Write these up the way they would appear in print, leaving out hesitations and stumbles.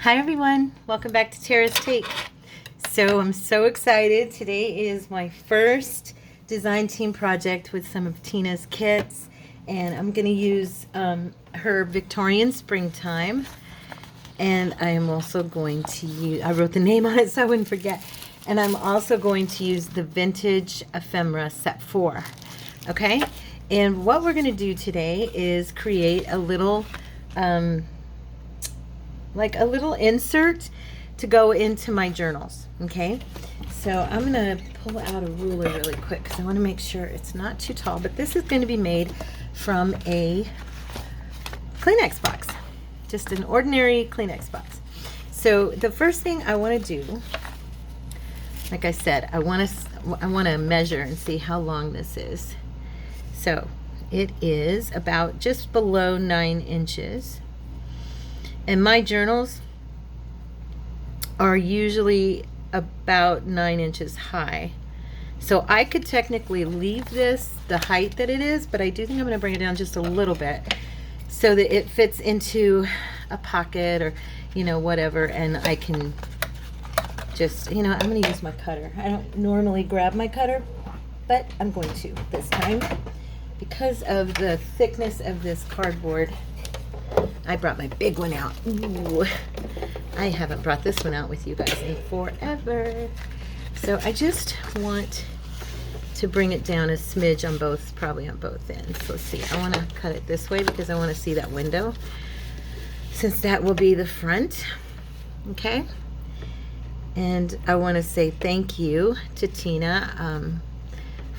Hi everyone, welcome back to Tara's Take. So I'm so excited. Today is my first design team project with some of Tina's kits, and I'm going to use her Victorian Springtime, and I am also going to use, I wrote the name on it so I wouldn't forget, and I'm also going to use the Vintage Ephemera Set 4. Okay, and what we're going to do today is create a little like a little insert to go into my journals. Okay, so I'm gonna pull out a ruler really quick because I want to make sure it's not too tall, but this is going to be made from a Kleenex box, just an ordinary Kleenex box. So the first thing I want to do, like I said, I want to measure and see how long this is. So it is about just below 9 inches. And my journals are usually about 9 inches high. So I could technically leave this the height that it is, but I do think I'm going to bring it down just a little bit so that it fits into a pocket or, you know, whatever, and I can just, you know, I'm going to use my cutter. I don't normally grab my cutter, but I'm going to this time because of the thickness of this cardboard. I brought my big one out. Ooh, I haven't brought this one out with you guys in forever. So I just want to bring it down a smidge on both, probably on both ends. Let's see, I want to cut it this way because I want to see that window, since that will be the front. Okay, and I want to say thank you to Tina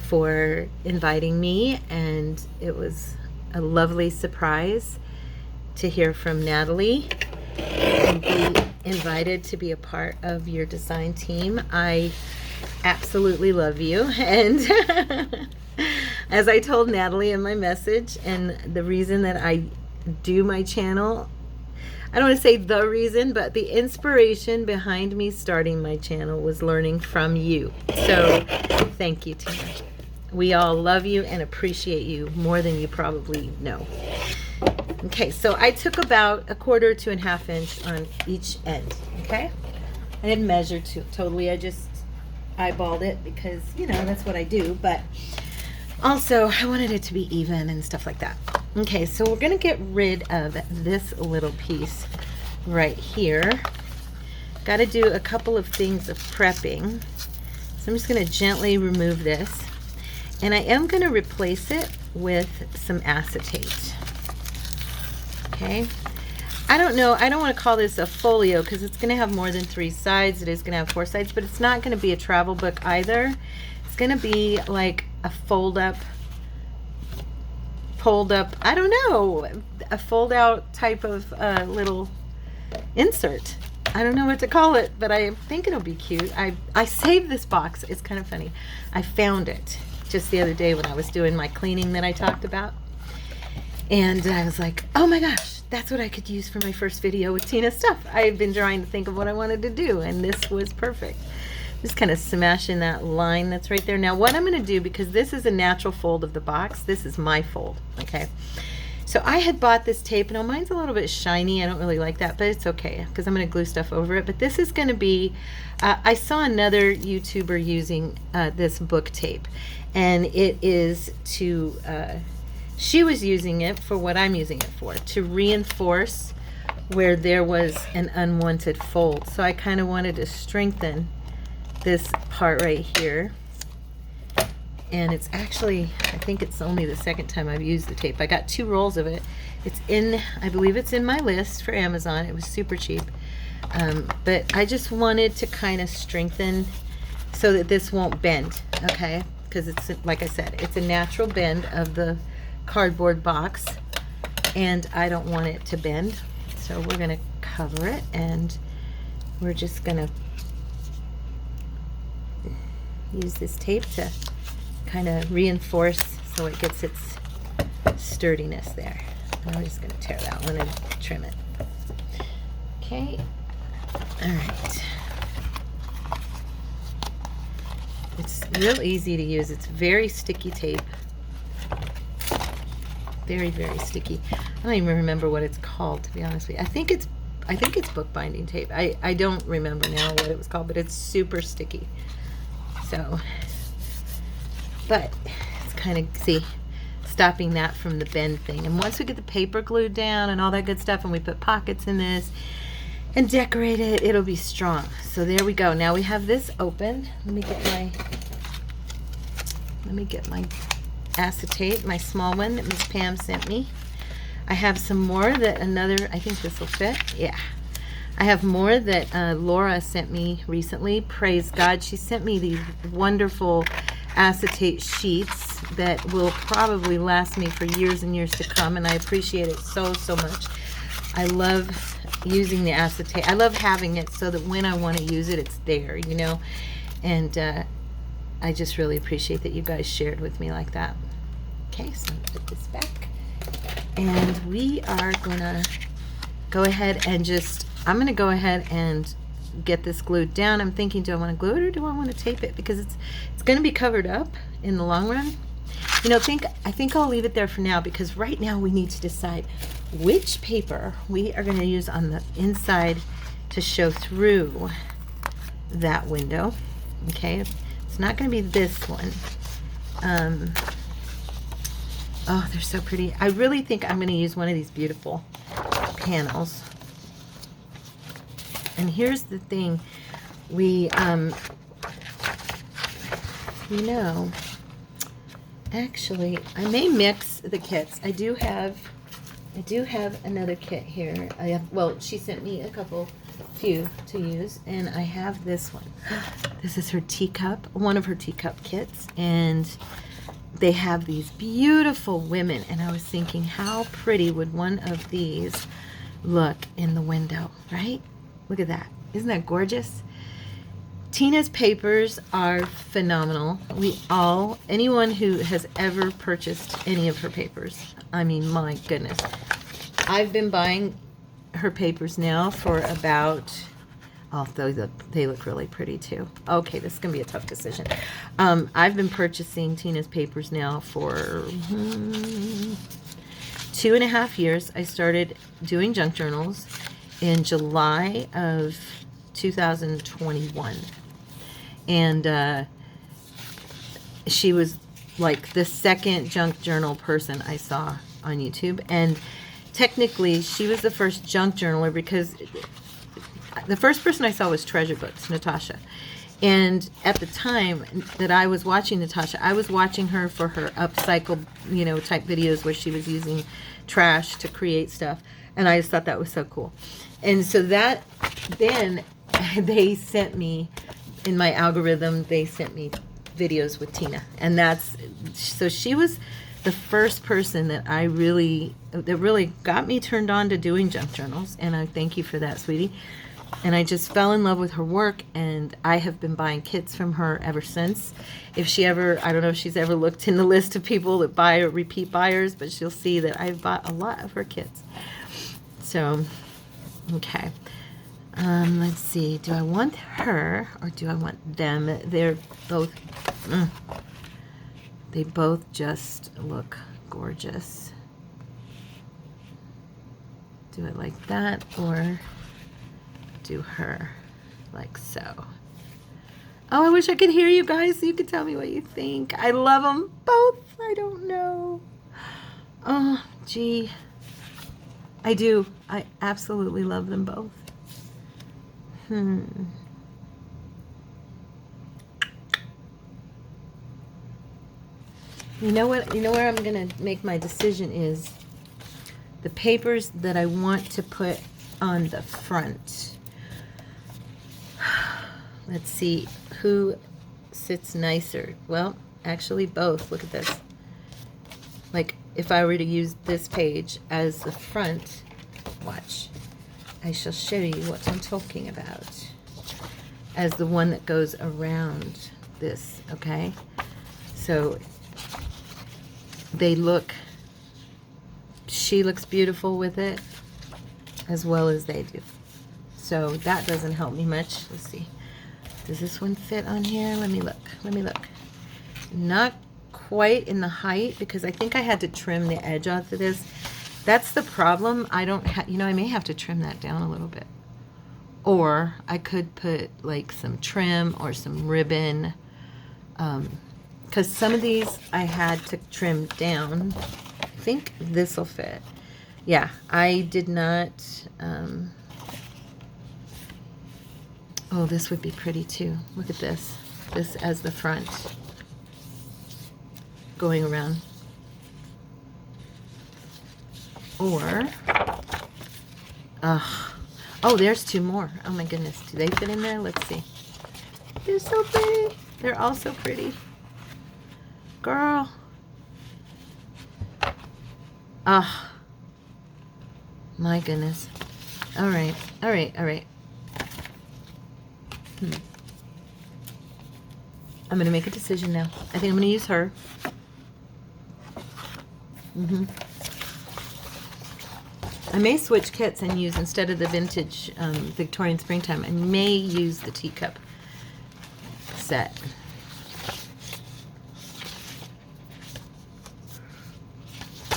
for inviting me, and it was a lovely surprise to hear from Natalie and be invited to be a part of your design team. I absolutely love you, and as I told Natalie in my message, and the reason that I do my channel, I don't want to say the reason, but the inspiration behind me starting my channel was learning from you. So thank you, Tina. We all love you and appreciate you more than you probably know. Okay, so I took about 1/4 to 1/2 inch on each end. Okay, I didn't measure totally. I just eyeballed it because, you know, that's what I do. But also, I wanted it to be even and stuff like that. Okay, so we're gonna get rid of this little piece right here. Got to do a couple of things of prepping. So I'm just gonna gently remove this, and I am gonna replace it with some acetate. Okay, I don't know, I don't want to call this a folio because it's going to have more than 3 sides. It is going to have 4 sides, but it's not going to be a travel book either. It's going to be like a fold up, I don't know, a fold out type of little insert. I don't know what to call it, but I think it'll be cute. I saved this box. It's kind of funny. I found it just the other day when I was doing my cleaning that I talked about. And I was like, oh my gosh, that's what I could use for my first video with Tina's stuff. I've been trying to think of what I wanted to do, and this was perfect. Just kind of smashing that line that's right there. Now what I'm going to do, because this is a natural fold of the box, this is my fold, okay? So I had bought this tape, and mine's a little bit shiny. I don't really like that, but it's okay because I'm going to glue stuff over it. But this is going to be, I saw another YouTuber using this book tape, and it is to, she was using it for what I'm using it for, to reinforce where there was an unwanted fold. So I kind of wanted to strengthen this part right here. And it's actually, I think it's only the second time I've used the tape. I got 2 rolls of it. It's in, I believe it's in my list for Amazon. It was super cheap. But I just wanted to kind of strengthen so that this won't bend, okay? Because it's, like I said, it's a natural bend of the cardboard box, and I don't want it to bend. So we're going to cover it, and we're just going to use this tape to kind of reinforce so it gets its sturdiness there. And I'm just going to tear that one and trim it. Okay, all right. It's real easy to use. It's very sticky tape. Very, very sticky. I don't even remember what it's called, to be honest with you. I think it's I think it's bookbinding tape. I don't remember now what it was called, but it's super sticky. So, but it's kind of, see, stopping that from the bend thing. And once we get the paper glued down and all that good stuff, and we put pockets in this and decorate it, it'll be strong. So there we go. Now we have this open. Let me get my acetate, my small one that Miss Pam sent me. I have some more that I think this will fit. Yeah. I have more that Laura sent me recently. Praise God. She sent me these wonderful acetate sheets that will probably last me for years and years to come, and I appreciate it so, so much. I love using the acetate. I love having it so that when I want to use it, it's there, you know. And I just really appreciate that you guys shared with me like that. Okay, so I'm going to put this back. And we are going to go ahead and I'm going to go ahead and get this glued down. I'm thinking, do I want to glue it or do I want to tape it? Because it's going to be covered up in the long run. You know, I think I'll leave it there for now, because right now we need to decide which paper we are going to use on the inside to show through that window. Okay, it's not going to be this one. Oh, they're so pretty. I really think I'm going to use one of these beautiful panels. And here's the thing, you know, actually, I may mix the kits. I do have another kit here. Well, she sent me a few to use, and I have this one. This is her teacup, one of her teacup kits, and they have these beautiful women, and I was thinking, how pretty would one of these look in the window, right? Look at that. Isn't that gorgeous? Tina's papers are phenomenal. Anyone who has ever purchased any of her papers, I mean, my goodness. I've been buying her papers now for about, they look really pretty too. Okay, this is going to be a tough decision. I've been purchasing Tina's papers now for 2.5 years. I started doing junk journals in July of 2021, and she was like the second junk journal person I saw on YouTube, and technically she was the first junk journaler, because the first person I saw was Treasure Books, Natasha. And at the time that I was watching Natasha, I was watching her for her upcycle, type videos where she was using trash to create stuff, and I just thought that was so cool. And so then they sent me, in my algorithm, they sent me videos with Tina. And so she was the first person that really got me turned on to doing junk journals. And I thank you for that, sweetie. And I just fell in love with her work, and I have been buying kits from her ever since. I don't know if she's ever looked in the list of people that buy or repeat buyers, but she'll see that I've bought a lot of her kits. So, okay. Let's see. Do I want her or do I want them? They're both, they both just look gorgeous. Do it like that, or do her like so. Oh, I wish I could hear you guys so you could tell me what you think. I love them both. I don't know. Oh, gee. I do. I absolutely love them both. You know what? You know where I'm going to make my decision is the papers that I want to put on the front. Let's see who sits nicer. Well, actually both. Look at this. Like if I were to use this page as the front, watch. I shall show you what I'm talking about. As the one that goes around this, okay? So she looks beautiful with it as well as they do. So that doesn't help me much. Let's see. Does this one fit on here? Let me look. Not quite in the height, because I think I had to trim the edge off of this. That's the problem. I don't have, you know, I may have to trim that down a little bit. Or I could put like some trim or some ribbon. Because some of these I had to trim down. I think this will fit. Yeah, I did not. Oh, this would be pretty too. Look at this. This as the front. Going around. Or, oh, there's two more. Oh my goodness. Do they fit in there? Let's see. They're so pretty. They're all so pretty. Girl. Ah. My goodness. All right. All right. All right. I'm going to make a decision now. I think I'm going to use her. I may switch kits and use, instead of the vintage Victorian Springtime, I may use the teacup set.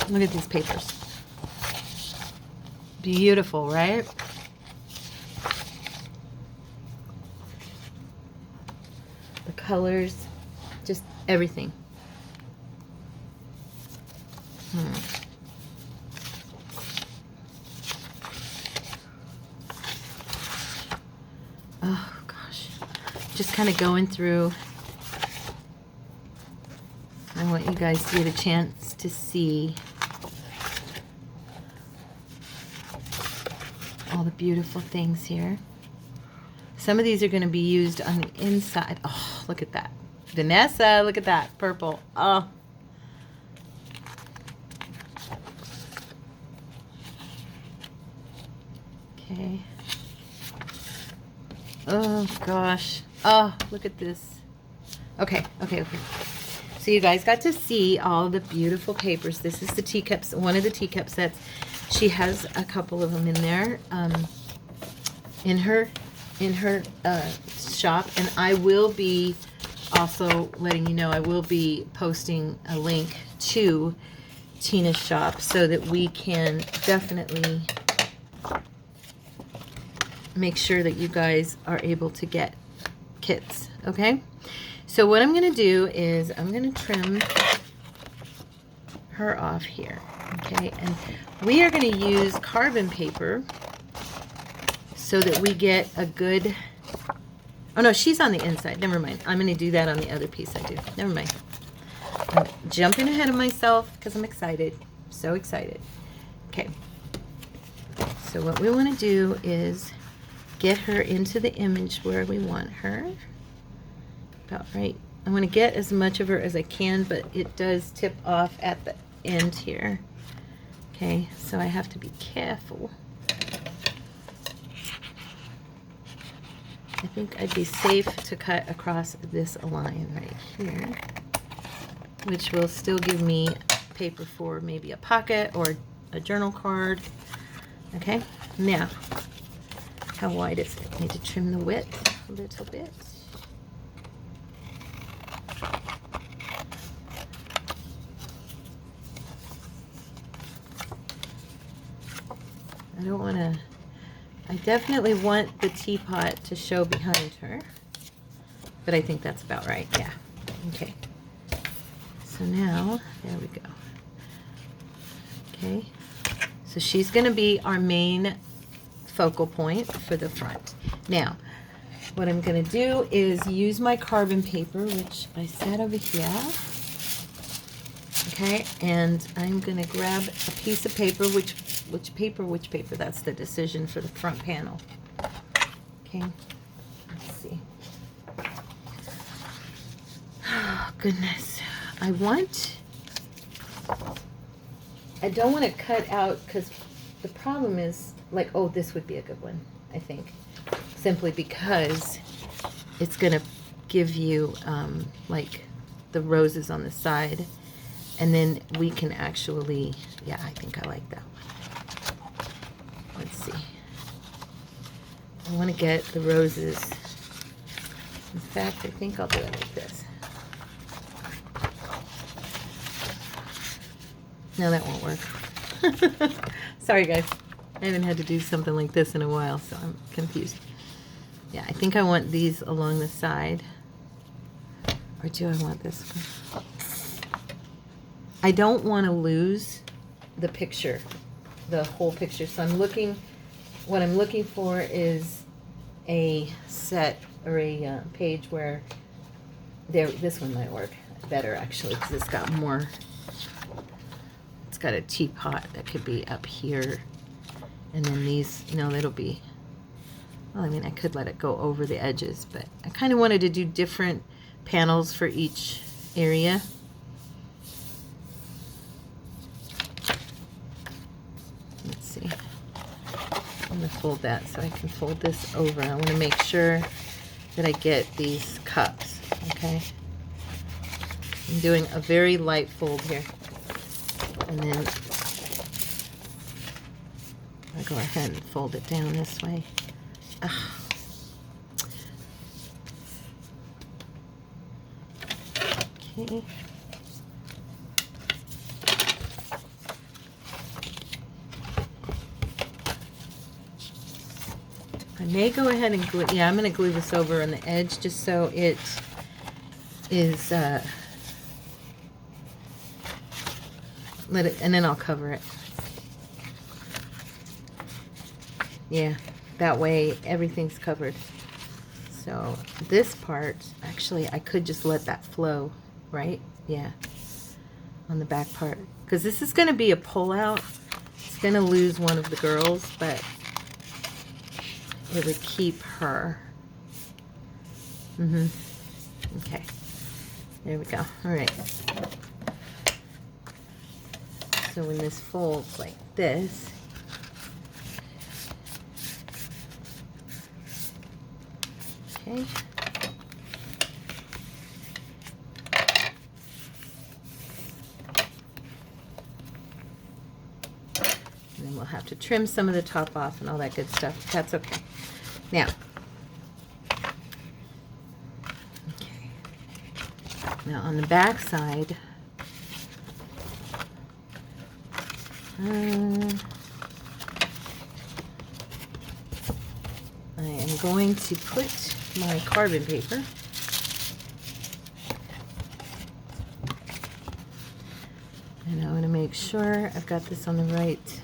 Look at these papers. Beautiful, right? The colors, just everything. Oh gosh, just kind of going through. I want you guys to get a chance to see all the beautiful things here. Some of these are going to be used on the inside. Oh, look at that. Vanessa, look at that purple. Oh. Okay. Oh gosh. Oh, look at this. Okay, okay, okay. So you guys got to see all the beautiful papers. This is the teacups, one of the teacup sets. She has a couple of them in there, in her shop, and I will be also letting you know, I will be posting a link to Tina's shop so that we can definitely make sure that you guys are able to get kits, okay? So what I'm going to do is I'm going to trim her off here, okay? And we are going to use carbon paper so that we get a good... Oh, no, she's on the inside. Never mind. I'm going to do that on the other piece I do. Never mind. I'm jumping ahead of myself because I'm excited. So excited. Okay. So what we want to do is get her into the image where we want her. About right. I want to get as much of her as I can, but it does tip off at the end here. Okay, so I have to be careful. I think I'd be safe to cut across this line right here, which will still give me paper for maybe a pocket or a journal card. Okay, now, how wide is it? I need to trim the width a little bit. I don't want to, I definitely want the teapot to show behind her, but I think that's about right, yeah. Okay, so now, there we go. Okay, so she's going to be our main focal point for the front. Now, what I'm going to do is use my carbon paper, which I set over here. Okay, and I'm going to grab a piece of paper, which paper, that's the decision for the front panel. Okay, let's see. Oh, goodness. I don't want to cut out, because the problem is, like, oh, this would be a good one, I think. Simply because it's going to give you, like, the roses on the side. And then we can actually, yeah, I think I like that one. Let's see. I want to get the roses. In fact, I think I'll do it like this. No, that won't work. Sorry guys, I haven't had to do something like this in a while, so I'm confused. Yeah, I think I want these along the side. Or do I want this one? I don't want to lose the picture, the whole picture. So I'm looking, what I'm looking for is a set or a page where this one might work better actually, because it's got more, it's got a teapot that could be up here. And then these, no, that'll be, well, I mean, I could let it go over the edges, but I kind of wanted to do different panels for each area. Let's see. I'm going to fold that so I can fold this over. I want to make sure that I get these cups, okay? I'm doing a very light fold here. And then I'll go ahead and fold it down this way. Ugh. Okay. I may go ahead and glue, yeah, I'm going to glue this over on the edge just so it is, let it, and then I'll cover it. Yeah, that way everything's covered. So this part, actually, I could just let that flow, right? Yeah, on the back part. Because this is going to be a pull-out. It's going to lose one of the girls, but it would keep her. Okay. There we go. All right. So when this folds like this, okay. And then we'll have to trim some of the top off and all that good stuff. That's okay. Now, okay. Now on the back side, I am going to put my carbon paper and I want to make sure I've got this on the right.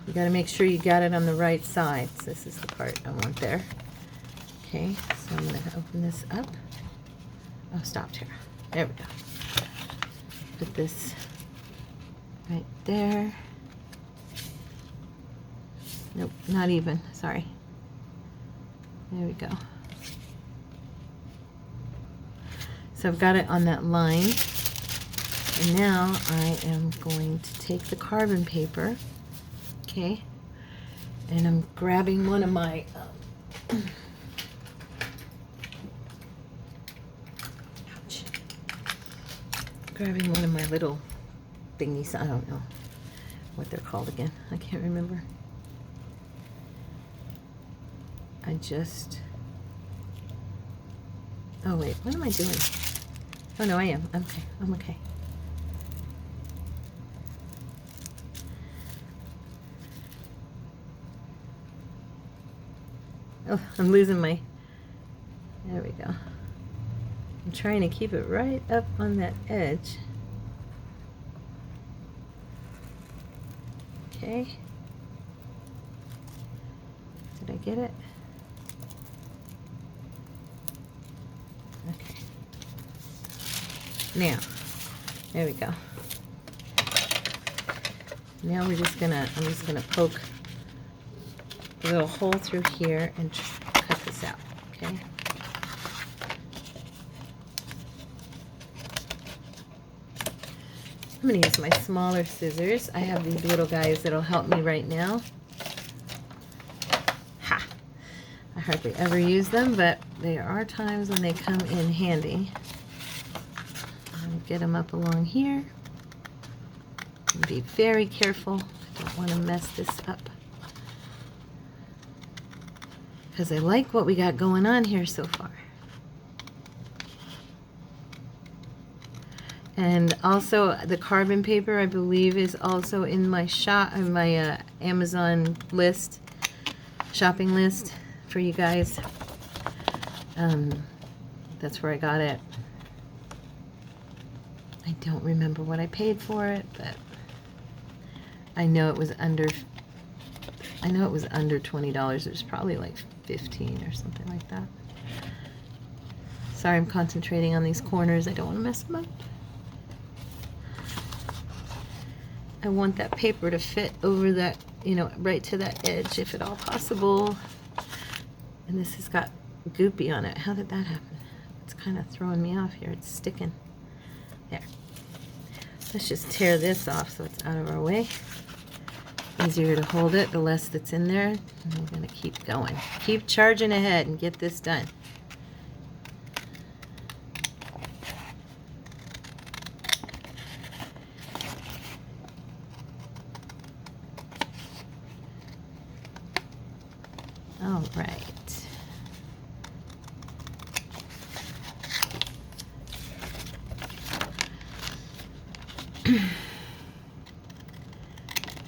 You got to make sure you got it on the right side. So this is the part I want there. Okay, so I'm going to open this up. Oh, stopped here. There we go. Put this right there. Nope, not even. Sorry. There we go. So I've got it on that line. And now I am going to take the carbon paper. Okay. And I'm grabbing one of my ouch. Grabbing one of my little thingies. I don't know what they're called again. I can't remember. I just, oh wait, what am I doing? Oh no, I am. Okay, I'm okay. Oh, I'm losing my, there we go. I'm trying to keep it right up on that edge. Okay. Did I get it? Okay. Now, there we go. Now we're just gonna, I'm just gonna poke a little hole through here and cut this out, okay? I'm gonna use my smaller scissors. I have these little guys that'll help me right now. Ha! I hardly ever use them, but there are times when they come in handy. I'll get them up along here. And be very careful. I don't want to mess this up. Because I like what we got going on here so far. And also the carbon paper, I believe, is also in my Amazon list, shopping list for you guys. That's where I got it. I don't remember what I paid for it, but I know it was under $20. It was probably like 15 or something like that. Sorry, I'm concentrating on these corners. I don't want to mess them up. I want that paper to fit over that, you know, right to that edge if at all possible. And this has got goopy on it. How did that happen? It's kind of throwing me off here. It's sticking. There. Let's just tear this off so it's out of our way. Easier to hold it, the less that's in there. And I'm going to keep going. Keep charging ahead and get this done. All right.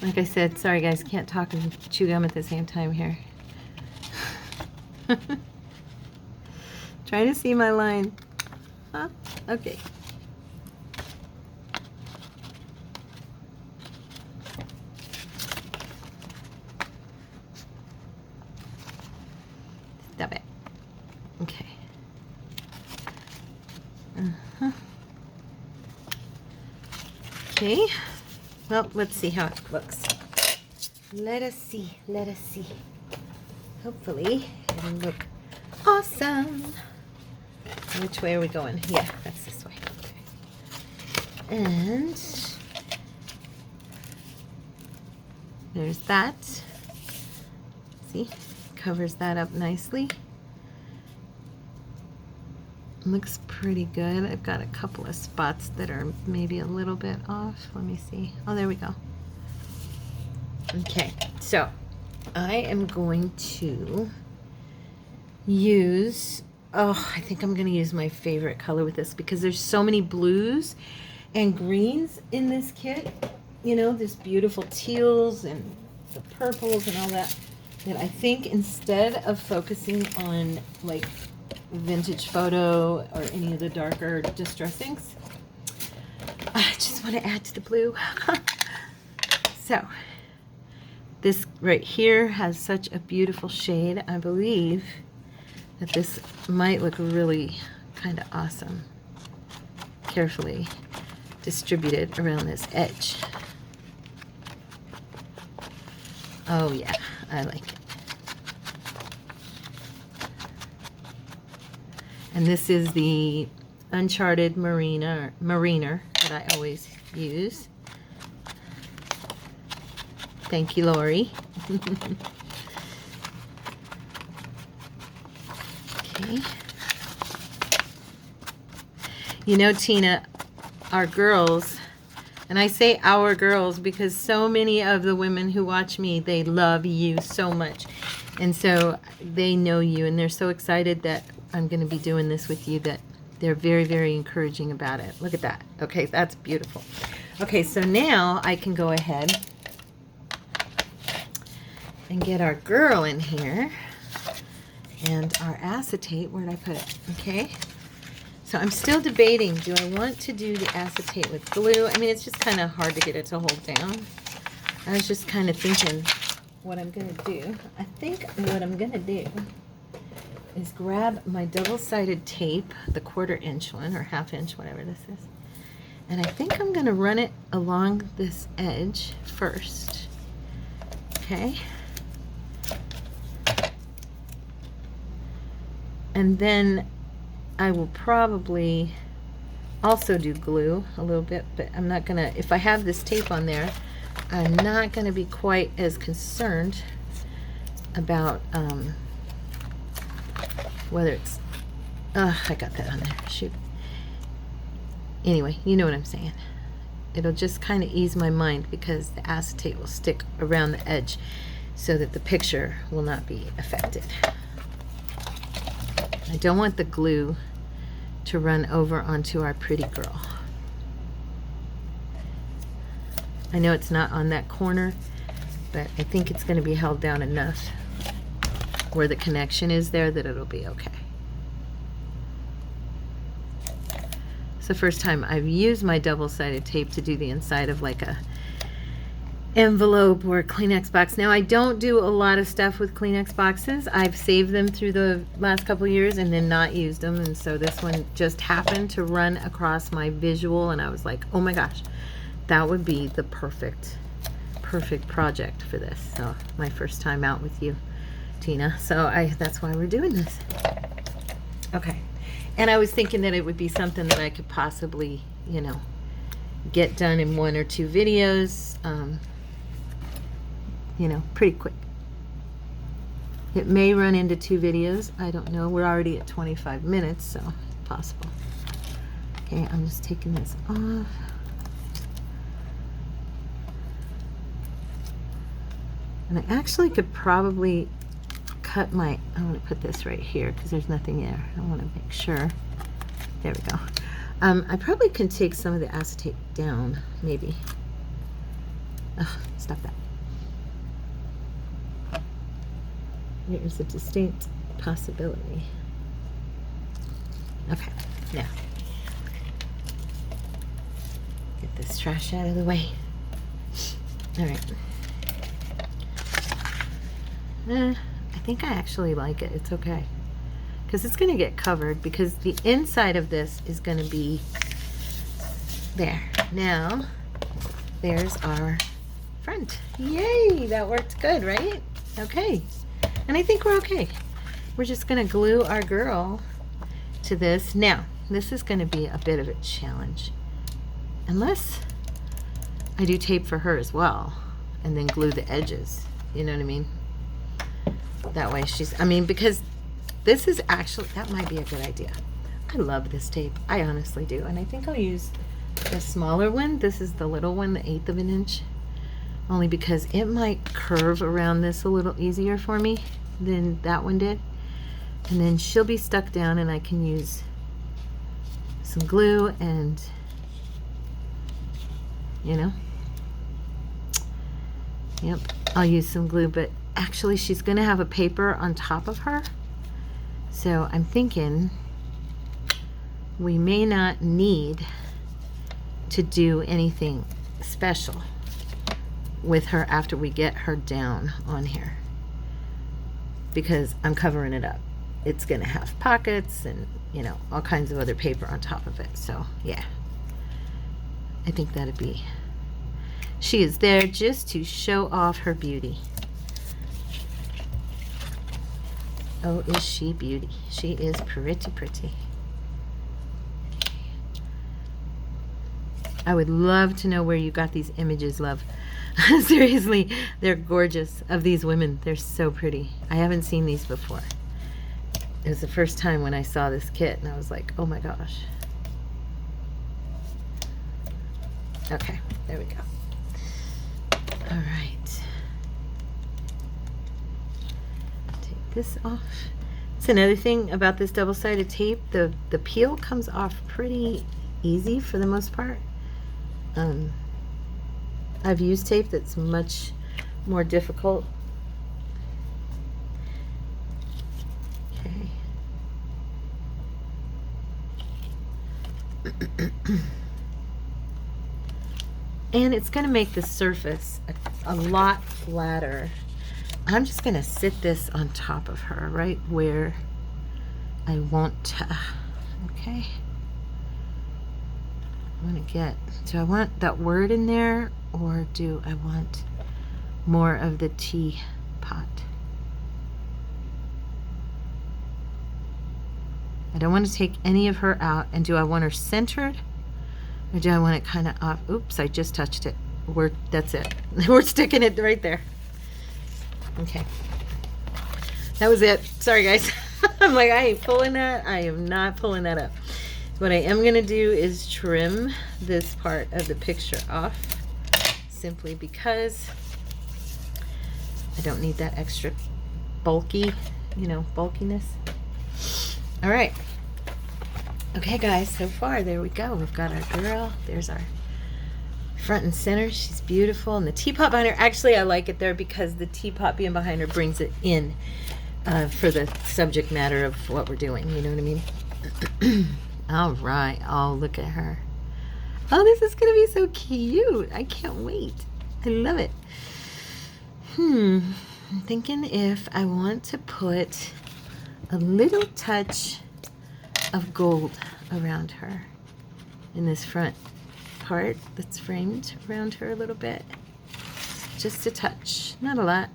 Like I said, sorry guys, can't talk and chew gum at the same time here. Trying to see my line. Huh? Okay. Stop it. Okay. Okay. Well, let's see how it looks. Let us see. Let us see. Hopefully, it'll look awesome. Which way are we going? Yeah, that's this way. Okay. And there's that. See? Covers that up nicely. Looks pretty good. I've got a couple of spots that are maybe a little bit off. Let me see. Oh, there we go. Okay, so I am going to use, I think I'm going to use my favorite color with this because there's so many blues and greens in this kit. You know, there's beautiful teals and the purples and all that. That I think instead of focusing on like vintage photo or any of the darker distressings, I just want to add to the blue. So this right here has such a beautiful shade. I believe that this might look really kind of awesome, carefully distributed around this edge. Oh yeah, I like it. And this is the Uncharted Mariner that I always use. Thank you, Lori. Okay. You know, Tina, our girls, and I say our girls because so many of the women who watch me, they love you so much. And so they know you, and they're so excited that I'm going to be doing this with you that they're very, very encouraging about it. Look at that. Okay, that's beautiful. Okay, so now I can go ahead and get our girl in here and our acetate. Where did I put it? Okay. So I'm still debating, do I want to do the acetate with glue? I mean, it's just kind of hard to get it to hold down. I was just kind of thinking what I'm going to do. I think what I'm going to do is grab my double-sided tape, the 1/4 inch one or 1/2 inch, whatever this is, and I think I'm going to run it along this edge first. Okay. And then I will probably also do glue a little bit, but I'm not going to, if I have this tape on there, I'm not going to be quite as concerned about whether it's, I got that on there, shoot. Anyway, you know what I'm saying. It'll just kind of ease my mind because the acetate will stick around the edge so that the picture will not be affected. I don't want the glue to run over onto our pretty girl. I know it's not on that corner, but I think it's going to be held down enough where the connection is there that it'll be okay. It's the first time I've used my double-sided tape to do the inside of like a envelope or Kleenex box. Now I don't do a lot of stuff with Kleenex boxes. I've saved them through the last couple years and then not used them, and so this one just happened to run across my visual and I was like, oh my gosh, that would be the perfect project for this. So my first time out with you, Tina, so that's why we're doing this. Okay, and I was thinking that it would be something that I could possibly, you know, get done in 1 or 2 videos, you know, pretty quick. It may run into 2 videos, I don't know. We're already at 25 minutes, so possible. Okay, I'm just taking this off. And I actually could probably cut my, I want to put this right here because there's nothing there. I want to make sure. There we go. I probably can take some of the acetate down, maybe. Oh, stop that. There's a distinct possibility. Okay, now get this trash out of the way. All right. I think I actually like it. It's okay. Because it's going to get covered because the inside of this is going to be there. Now, there's our front. Yay! That worked good, right? Okay. And I think we're okay. We're just going to glue our girl to this. Now, this is going to be a bit of a challenge. Unless I do tape for her as well and then glue the edges. You know what I mean? That way she's, I mean, because this is actually, that might be a good idea. I love this tape. I honestly do. And I think I'll use the smaller one. This is the little one, the 1/8 of an inch. Only because it might curve around this a little easier for me than that one did. And then she'll be stuck down and I can use some glue and, you know. Yep, I'll use some glue, but actually she's going to have a paper on top of her. So I'm thinking we may not need to do anything special with her after we get her down on here, because I'm covering it up. It's going to have pockets and, you know, all kinds of other paper on top of it. So yeah, I think that'd be, she is there just to show off her beauty. Oh, is she beauty? She is pretty, pretty. I would love to know where you got these images, love. Seriously, they're gorgeous, of these women. They're so pretty. I haven't seen these before. It was the first time when I saw this kit and I was like, oh my gosh. Okay, there we go. All right. Take this off. It's another thing about this double-sided tape. The peel comes off pretty easy for the most part. I've used tape that's much more difficult. Okay. And it's going to make the surface a lot flatter. I'm just going to sit this on top of her right where I want to. Okay. I want to get, do I want that word in there or do I want more of the teapot? I don't want to take any of her out. And do I want her centered or do I want it kind of off? Oops, I just touched it. That's it. We're sticking it right there. Okay. That was it. Sorry, guys. I'm like, I ain't pulling that. I am not pulling that up. What I am going to do is trim this part of the picture off, simply because I don't need that extra bulky, you know, bulkiness. All right. Okay, guys, so far, there we go. We've got our girl. There's our front and center. She's beautiful. And the teapot behind her, actually I like it there because the teapot being behind her brings it in for the subject matter of what we're doing. You know what I mean? All right. Oh, look at her. Oh, this is going to be so cute. I can't wait. I love it. I'm thinking if I want to put a little touch of gold around her in this front part that's framed around her a little bit. Just a touch. Not a lot.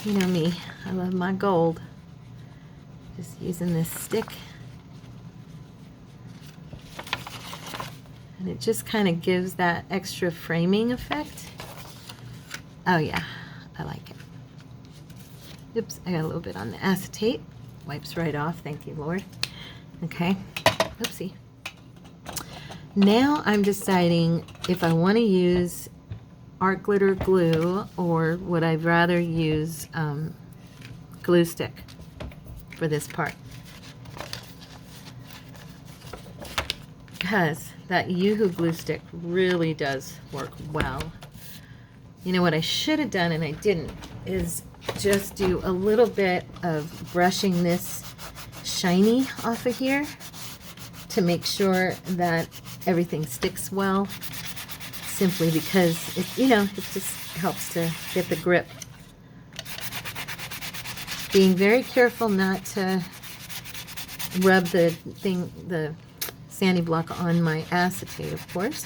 You know me. I love my gold. Just using this stick. And it just kind of gives that extra framing effect. Oh yeah, I like it. Oops, I got a little bit on the acetate. Wipes right off, thank you, Lord. Okay, oopsie. Now I'm deciding if I want to use art glitter glue or would I rather use glue stick for this part. Because that Yoo-Hoo glue stick really does work well. You know what I should have done and I didn't is just do a little bit of brushing this shiny off of here to make sure that everything sticks well, simply because it, you know, it just helps to get the grip. Being very careful not to rub the sandy block on my acetate, of course.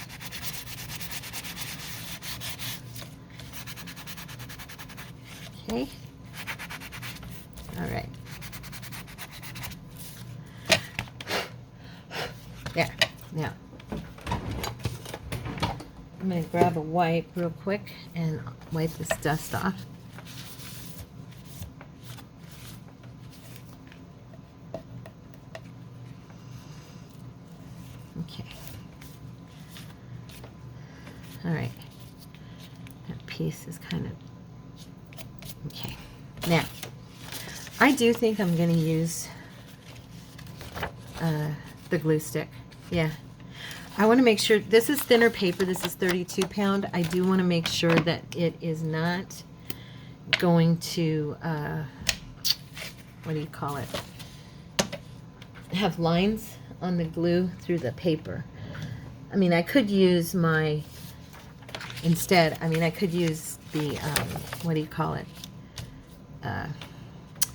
Okay. All right. There. Now, I'm going to grab a wipe real quick and wipe this dust off. Okay. All right. That piece is kind of okay. Now, I do think I'm going to use the glue stick. Yeah. I want to make sure, this is thinner paper, this is 32 pound. I do want to make sure that it is not going to, what do you call it? Have lines on the glue through the paper. I mean, I could use my, instead, I mean, I could use the, what do you call it?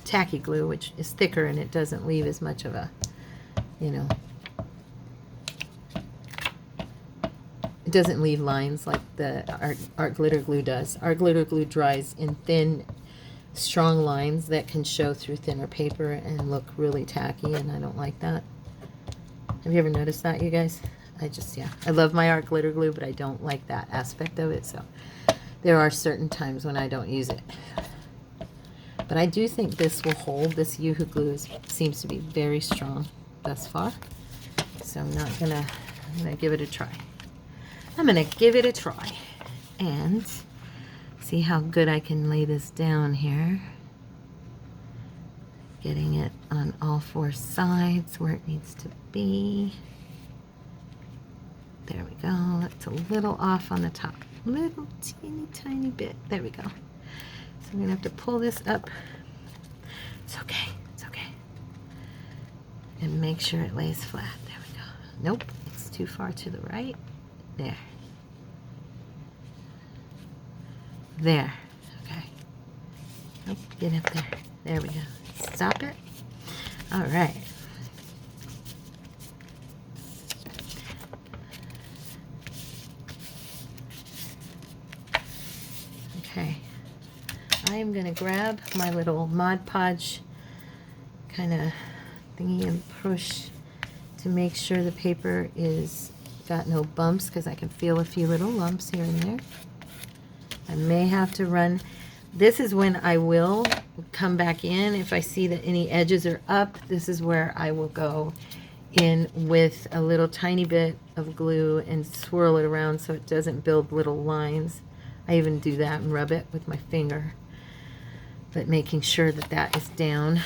Tacky glue, which is thicker and it doesn't leave as much of a, you know, it doesn't leave lines like the art glitter glue does. Art glitter glue dries in thin, strong lines that can show through thinner paper and look really tacky, and I don't like that. Have you ever noticed that, you guys? Yeah, I love my art glitter glue, but I don't like that aspect of it, so there are certain times when I don't use it. But I do think this will hold. This Yoo-Hoo glue seems to be very strong thus far, so I'm gonna give it a try. I'm gonna give it a try and see how good I can lay this down here. Getting it on all four sides where it needs to be. There we go. It's a little off on the top. Little teeny tiny bit. There we go. So I'm gonna have to pull this up. It's okay. It's okay. And make sure it lays flat. There we go. Nope. It's too far to the right. There. There. Okay. Nope. Get up there. There we go. Stop it. All right. Okay. I am going to grab my little Mod Podge kind of thingy and push to make sure the paper is got no bumps, because I can feel a few little lumps here and there. I may have to run. This is when I will come back in. If I see that any edges are up, this is where I will go in with a little tiny bit of glue and swirl it around so it doesn't build little lines. I even do that and rub it with my finger. But making sure that that is down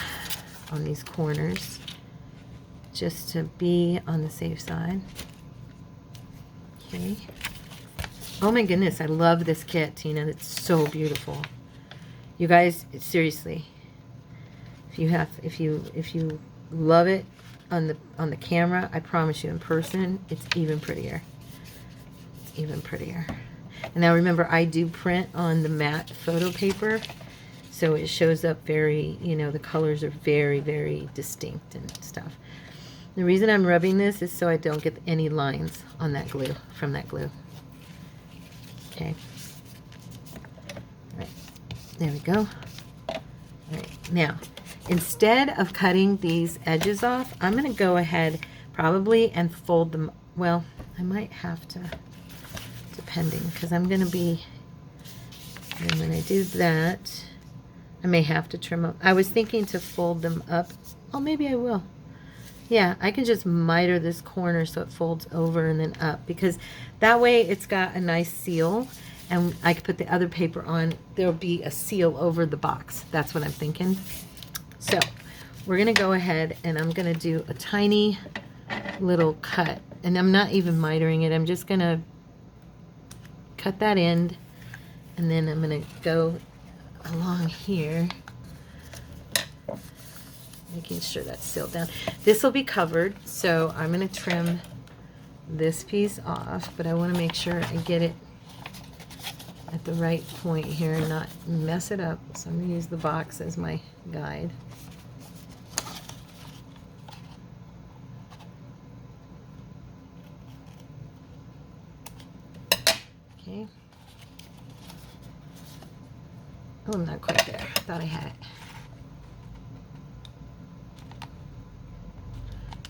on these corners just to be on the safe side. Okay. Oh my goodness, I love this kit, Tina. It's so beautiful. You guys, seriously, if you love it on the camera, I promise you in person, it's even prettier. It's even prettier. And now remember, I do print on the matte photo paper, so it shows up very, you know, the colors are very, very distinct and stuff. The reason I'm rubbing this is so I don't get any lines on that glue, from that glue. Okay. All right. There we go. All right. Now, instead of cutting these edges off, I'm going to go ahead probably and fold them. Well, I might have to, depending, because I'm going to be, and when I do that, I may have to trim them. I was thinking to fold them up. Oh, maybe I will. Yeah, I can just miter this corner so it folds over and then up, because that way it's got a nice seal, and I could put the other paper on. There'll be a seal over the box. That's what I'm thinking. So we're going to go ahead and I'm going to do a tiny little cut, and I'm not even mitering it. I'm just going to cut that end, and then I'm going to go along here, making sure that's sealed down. This will be covered, so I'm going to trim this piece off, but I want to make sure I get it at the right point here and not mess it up. So I'm going to use the box as my guide. Okay. Oh, I'm not quite there. I thought I had it.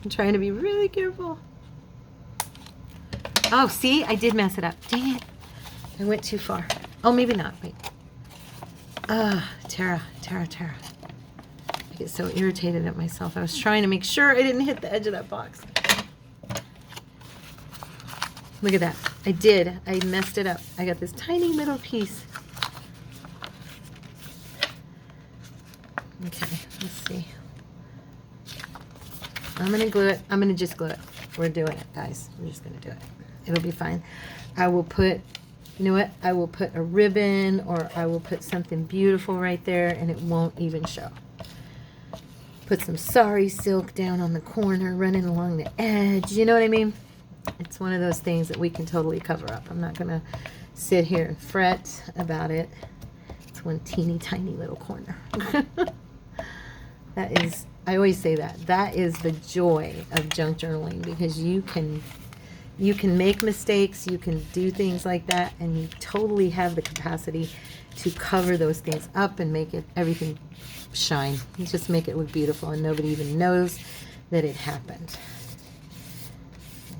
I'm trying to be really careful. Oh, see? I did mess it up. Dang it. I went too far. Oh, maybe not. Wait. Tara. I get so irritated at myself. I was trying to make sure I didn't hit the edge of that box. Look at that. I did. I messed it up. I got this tiny little piece. Okay, let's see. I'm going to glue it. I'm going to just glue it. We're doing it, guys. We're just going to do it. It'll be fine. I will put, you know what? I will put a ribbon, or I will put something beautiful right there, and it won't even show. Put some sari silk down on the corner, running along the edge. You know what I mean? It's one of those things that we can totally cover up. I'm not going to sit here and fret about it. It's one teeny tiny little corner. That is, I always say that is the joy of junk journaling, because you can make mistakes, you can do things like that, and you totally have the capacity to cover those things up and make it, everything shine. You just make it look beautiful, and nobody even knows that it happened.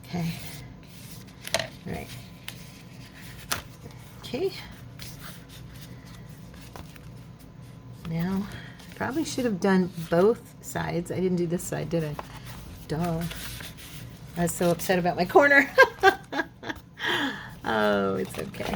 Okay. All right. Okay. Now, probably should have done both sides. I didn't do this side, did I? Duh. I was so upset about my corner. Oh, it's okay.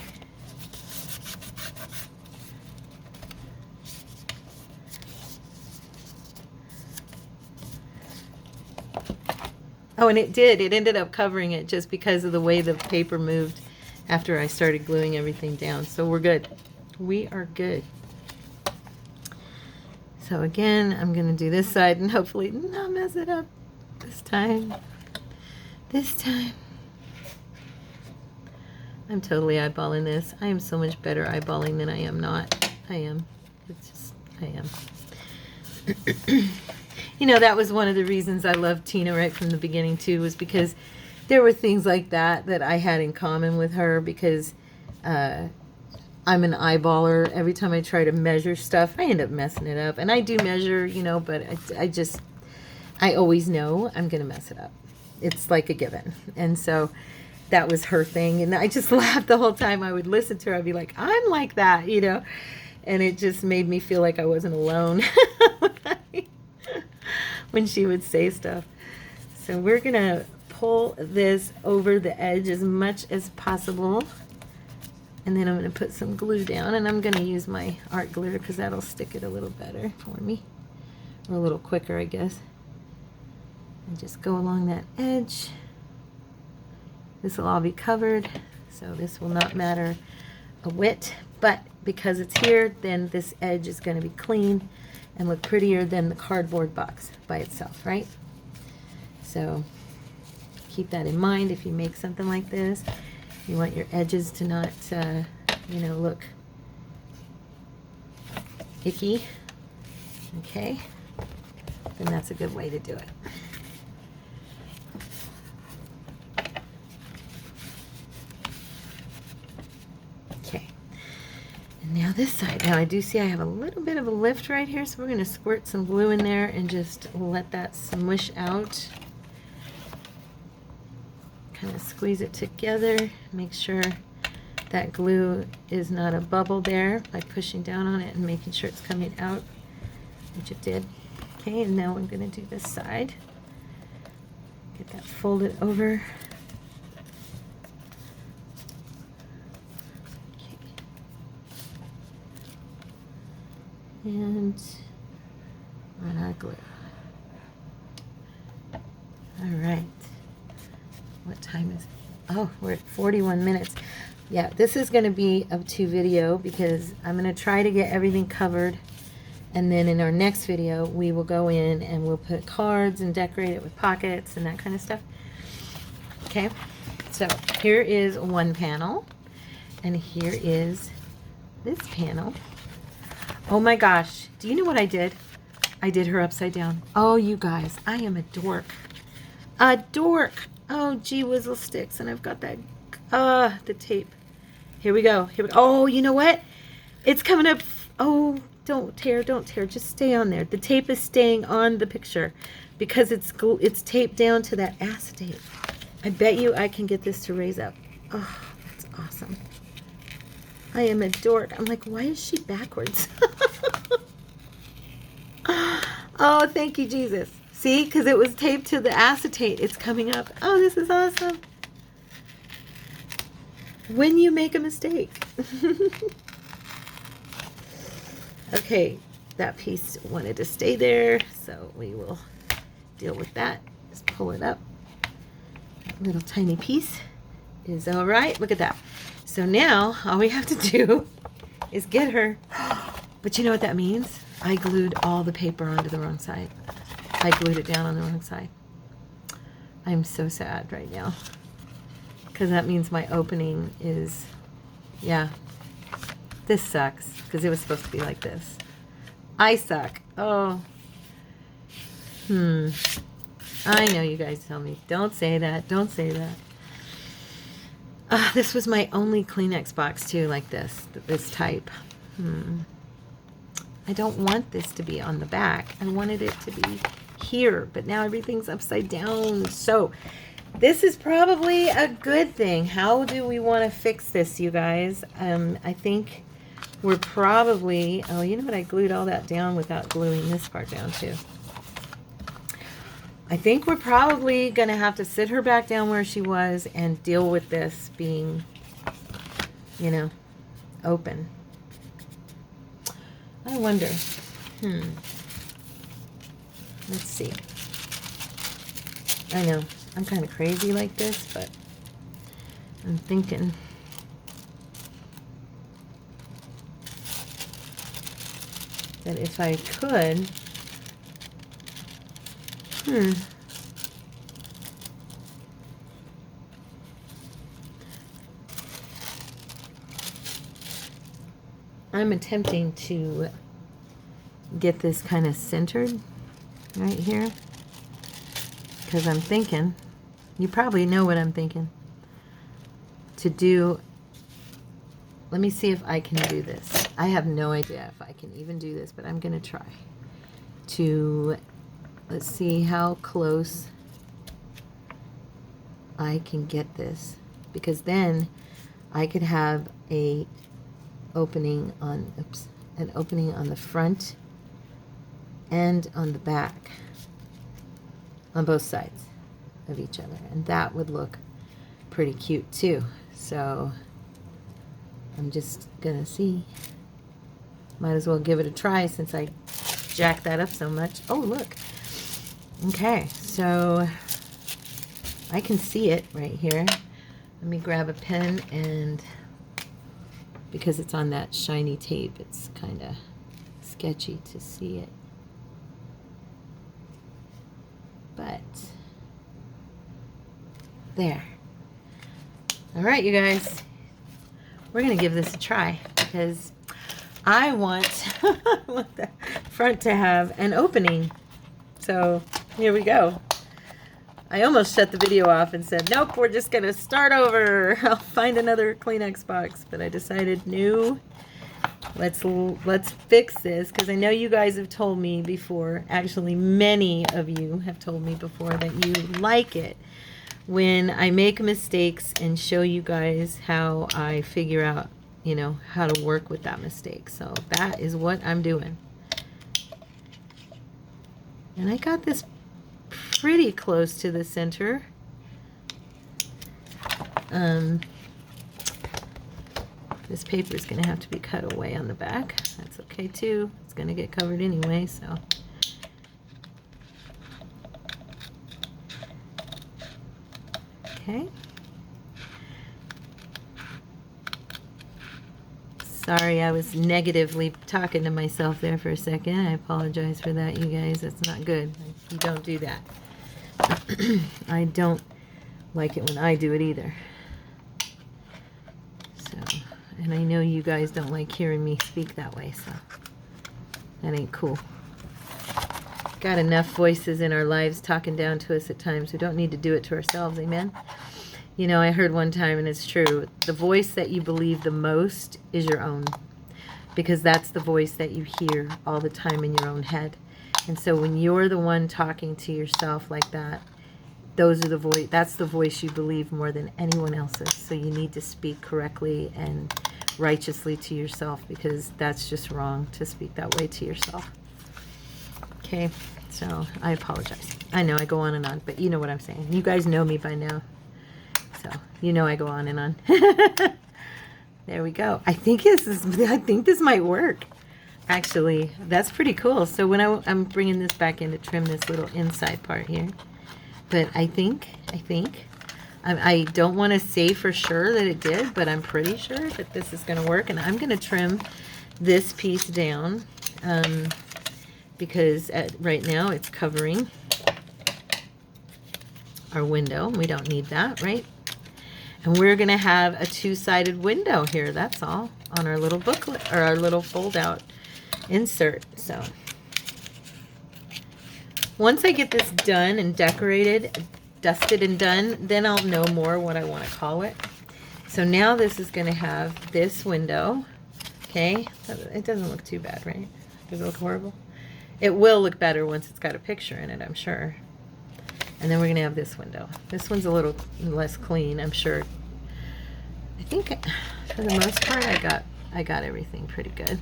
Oh, and it did. It ended up covering it just because of the way the paper moved after I started gluing everything down. So we're good. We are good. So again, I'm going to do this side and hopefully not mess it up this time. This time. I'm totally eyeballing this. I am so much better eyeballing than I am not. I am. It's just, I am. You know, that was one of the reasons I loved Tina right from the beginning too, was because there were things like that I had in common with her, because I'm an eyeballer. Every time I try to measure stuff, I end up messing it up. And I do measure, you know, but I always know I'm going to mess it up. It's like a given. And so that was her thing. And I just laughed the whole time I would listen to her. I'd be like, I'm like that, you know. And it just made me feel like I wasn't alone when she would say stuff. So we're going to pull this over the edge as much as possible. And then I'm going to put some glue down, and I'm going to use my art glitter because that'll stick it a little better for me, or a little quicker, I guess. And just go along that edge. This will all be covered, so this will not matter a whit, but because it's here, then this edge is going to be clean and look prettier than the cardboard box by itself, right? So keep that in mind if you make something like this. You want your edges to not, you know, look icky. Okay, then that's a good way to do it. Okay, and now this side. Now I do see I have a little bit of a lift right here, so we're going to squirt some glue in there and just let that smush out. Kind of squeeze it together. Make sure that glue is not a bubble there by pushing down on it and making sure it's coming out, which it did. Okay, and now I'm going to do this side. Get that folded over. Okay. And run our glue. All right. What time is it? Oh, we're at 41 minutes. Yeah, this is going to be a 2 video because I'm going to try to get everything covered. And then in our next video, we will go in and we'll put cards and decorate it with pockets and that kind of stuff. Okay, so here is one panel. And here is this panel. Oh my gosh, do you know what I did? I did her upside down. Oh, you guys, I am a dork. A dork. Oh, gee whizzle sticks. And I've got that, the tape. Here we go. Here we go. Oh, you know what? It's coming up. Oh, don't tear, don't tear. Just stay on there. The tape is staying on the picture because it's taped down to that acetate. I bet you I can get this to raise up. Oh, that's awesome. I am a dork. I'm like, why is she backwards? Oh, thank you, Jesus. See, because it was taped to the acetate. It's coming up. Oh, this is awesome. When you make a mistake. Okay, that piece wanted to stay there, so we will deal with that. Just pull it up. That little tiny piece is all right. Look at that. So now all we have to do is get her. But you know what that means? I glued all the paper onto the wrong side. I glued it down on the wrong side. I'm so sad right now because that means my opening is, yeah, this sucks because it was supposed to be like this. I suck. Oh. I know you guys tell me, don't say that, don't say that. This was my only Kleenex box too, like this type. I don't want this to be on the back. I wanted it to be here, but now everything's upside down. So this is probably a good thing. How do we want to fix this, you guys? I think we're probably, oh, you know what? I glued all that down without gluing this part down too. I think we're probably going to have to sit her back down where she was and deal with this being, you know, open. I wonder. Let's see. I know, I'm kind of crazy like this, but I'm thinking that if I could, I'm attempting to get this kind of centered right here because I'm thinking, you probably know what I'm thinking, to do, let me see if I can do this. I have no idea if I can even do this, but I'm going to try to, let's see how close I can get this, because then I could have a opening on, an opening on the front and on the back, on both sides of each other, and that would look pretty cute too. So I'm just gonna see, might as well give it a try since I jacked that up so much. Oh, look. Okay, so I can see it right here. Let me grab a pen, and because it's on that shiny tape, it's kind of sketchy to see it. But there. All right, you guys, we're gonna give this a try because I want the front to have an opening. So here we go. I almost shut the video off and said, nope, we're just gonna start over. I'll find another Kleenex box, but I decided, no, let's fix this, because I know you guys have told me before, actually many of you have told me before, that you like it when I make mistakes and show you guys how I figure out, you know, how to work with that mistake. So that is what I'm doing. And I got this pretty close to the center. This paper is going to have to be cut away on the back. That's okay too. It's going to get covered anyway, so. Okay. Sorry, I was negatively talking to myself there for a second. I apologize for that, you guys. That's not good. You don't do that. I don't like it when I do it either. So, and I know you guys don't like hearing me speak that way, so that ain't cool. Got enough voices in our lives talking down to us at times. We don't need to do it to ourselves, amen? You know, I heard one time, and it's true, the voice that you believe the most is your own, because that's the voice that you hear all the time in your own head. And so when you're the one talking to yourself like that, that's the voice you believe more than anyone else's. So you need to speak correctly and righteously to yourself, because that's just wrong to speak that way to yourself. Okay, so I apologize. I know I go on and on, but you know what I'm saying. You guys know me by now. So, you know I go on and on. There we go. I think this might work. Actually, that's pretty cool. So when I'm bringing this back in to trim this little inside part here. But I think, I don't want to say for sure that it did, but I'm pretty sure that this is going to work. And I'm going to trim this piece down because right now it's covering our window. We don't need that, right? And we're going to have a two-sided window here, that's all, on our little booklet, or our little fold-out insert. So once I get this done and decorated, dusted and done, then I'll know more what I want to call it. So now this is going to have this window, okay? It doesn't look too bad, right? Does it look horrible? It will look better once it's got a picture in it, I'm sure. And then we're going to have this window. This one's a little less clean, I'm sure. I think for the most part I got everything pretty good.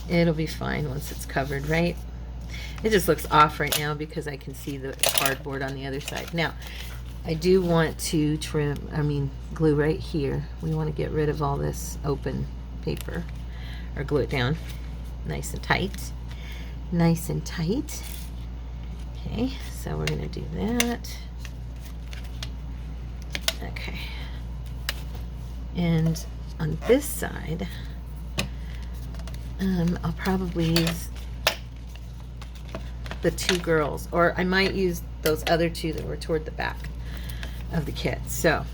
It'll be fine once it's covered, right? It just looks off right now because I can see the cardboard on the other side. Now, I do want to glue right here. We want to get rid of all this open paper, or glue it down nice and tight. Nice and tight. Okay, so we're going to do that. Okay. And on this side, I'll probably use the two girls, or I might use those other two that were toward the back of the kit. So,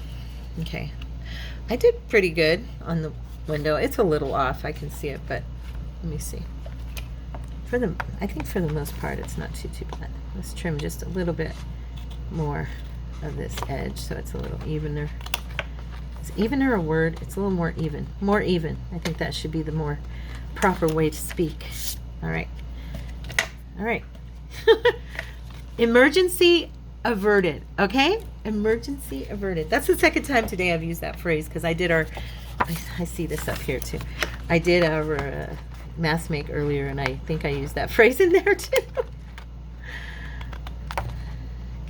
okay. I did pretty good on the window. It's a little off, I can see it, but let me see. I think for the most part it's not too bad. Let's trim just a little bit more of this edge so it's a little evener. Is evener a word? It's a little more even. More even. I think that should be the more proper way to speak. All right. All right. Emergency averted. Okay? Emergency averted. That's the second time today I've used that phrase, because I did I see this up here too. I did our mask make earlier, and I think I used that phrase in there too.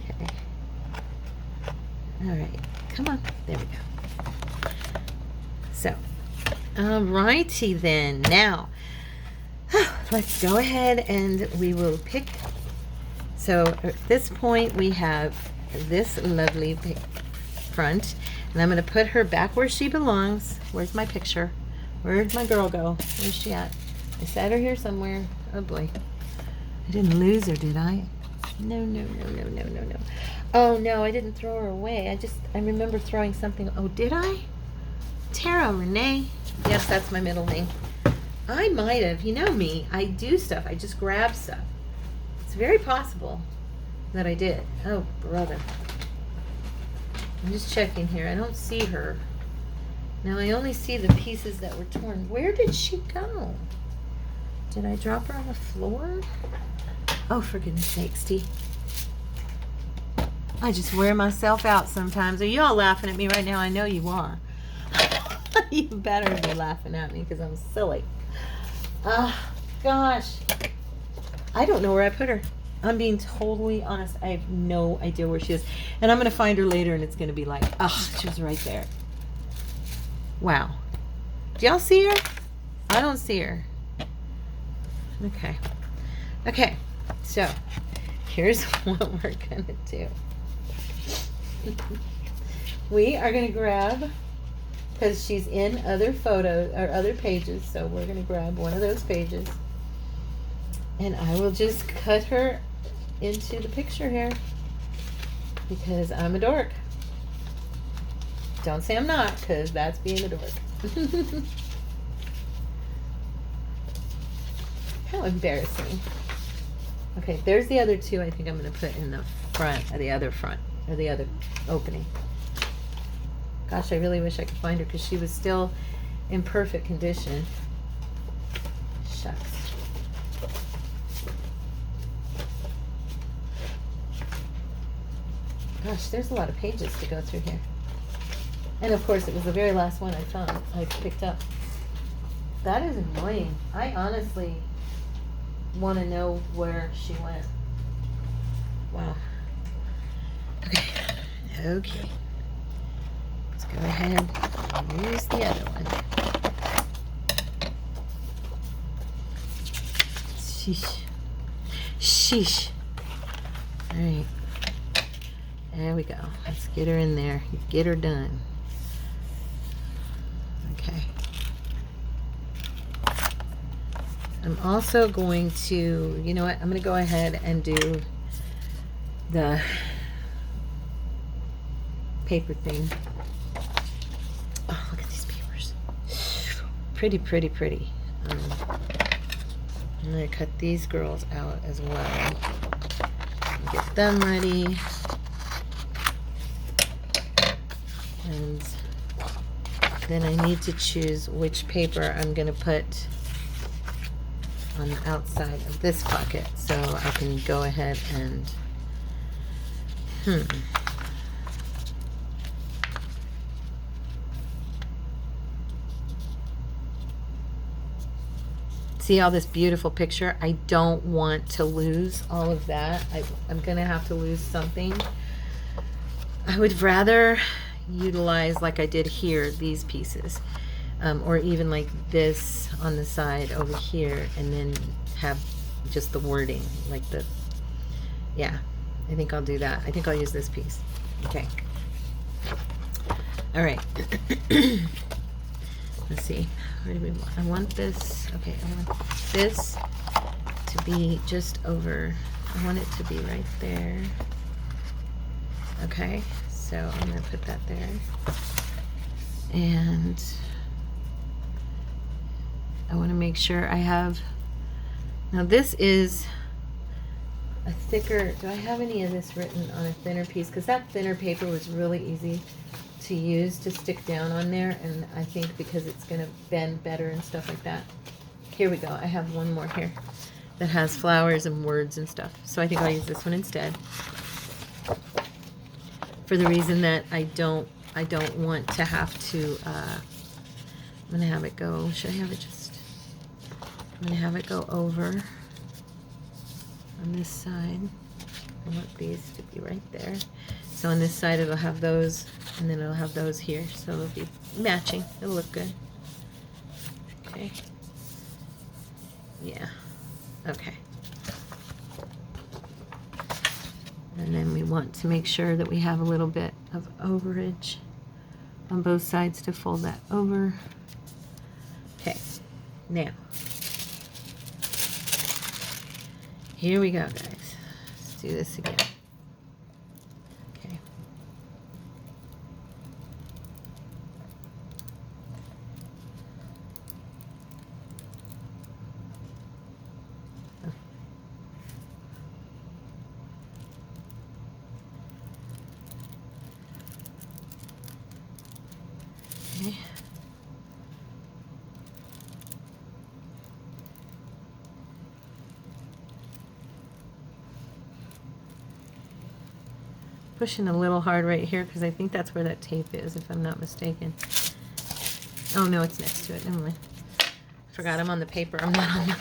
Okay. All right. Come on. There we go. So, alrighty then. Now, let's go ahead and we will pick So at this point we have this lovely front, and I'm going to put her back where she belongs. Where's my picture? Where'd my girl go? Where's she at? I set her here somewhere. Oh boy. I didn't lose her, did I? No, no, no, no, no, no, no. Oh no, I didn't throw her away. I remember throwing something. Oh, did I? Tara Renee. Yes, that's my middle name. I might have. You know me. I do stuff. I just grab stuff. It's very possible that I did. Oh, brother. I'm just checking here. I don't see her. Now I only see the pieces that were torn. Where did she go? Did I drop her on the floor? Oh, for goodness sakes, T. I just wear myself out sometimes. Are you all laughing at me right now? I know you are. You better be laughing at me because I'm silly. Ah, gosh. I don't know where I put her. I'm being totally honest. I have no idea where she is. And I'm going to find her later and it's going to be like, oh, she was right there. Wow. Do y'all see her? I don't see her. Okay. Okay. So, here's what we're going to do. We are going to grab, because she's in other photos or other pages, so we're going to grab one of those pages. And I will just cut her into the picture here because I'm a dork. Don't say I'm not, because that's being a dork. How embarrassing. Okay, there's the other two I think I'm going to put in the front, or the other front, or the other opening. Gosh, I really wish I could find her because she was still in perfect condition. Shucks. Gosh, there's a lot of pages to go through here. And of course, it was the very last one I found, I picked up. That is annoying. I honestly want to know where she went. Wow. Okay. Okay. Let's go ahead and use the other one. Sheesh. Sheesh. All right. There we go. Let's get her in there. Get her done. Okay. I'm also going to, you know what? I'm going to go ahead and do the paper thing. Oh, look at these papers. Pretty, pretty, pretty. I'm going to cut these girls out as well. Get them ready. And then I need to choose which paper I'm going to put on the outside of this pocket so I can go ahead and see all this beautiful picture. I don't want to lose all of that. I'm gonna have to lose something. I would rather utilize, like I did here, these pieces, or even like this on the side over here, and then have just the wording, like the, yeah, I think I'll do that. I think I'll use this piece. Okay. All right. Let's see. Where do we want? I want this. Okay, I want this to be just over. I want it to be right there. Okay, so I'm going to put that there. And I want to make sure I have. Now this is a thicker. Do I have any of this written on a thinner piece? Because that thinner paper was really easy to use to stick down on there, and I think because it's going to bend better and stuff like that. Here we go. I have one more here that has flowers and words and stuff, so I think I'll use this one instead, for the reason that I don't want to have to I'm gonna have it go, should I have it just, I'm gonna have it go over on this side. I want these to be right there. So on this side it'll have those, and then it'll have those here, so it'll be matching. It'll look good. Okay. Yeah. Okay. And then we want to make sure that we have a little bit of overage on both sides to fold that over. Okay, now, here we go, guys. Let's do this again. Okay. Okay. Pushing a little hard right here because I think that's where that tape is, if I'm not mistaken. Oh no, it's next to it. Never mind. Forgot I'm on the paper. I'm not on the...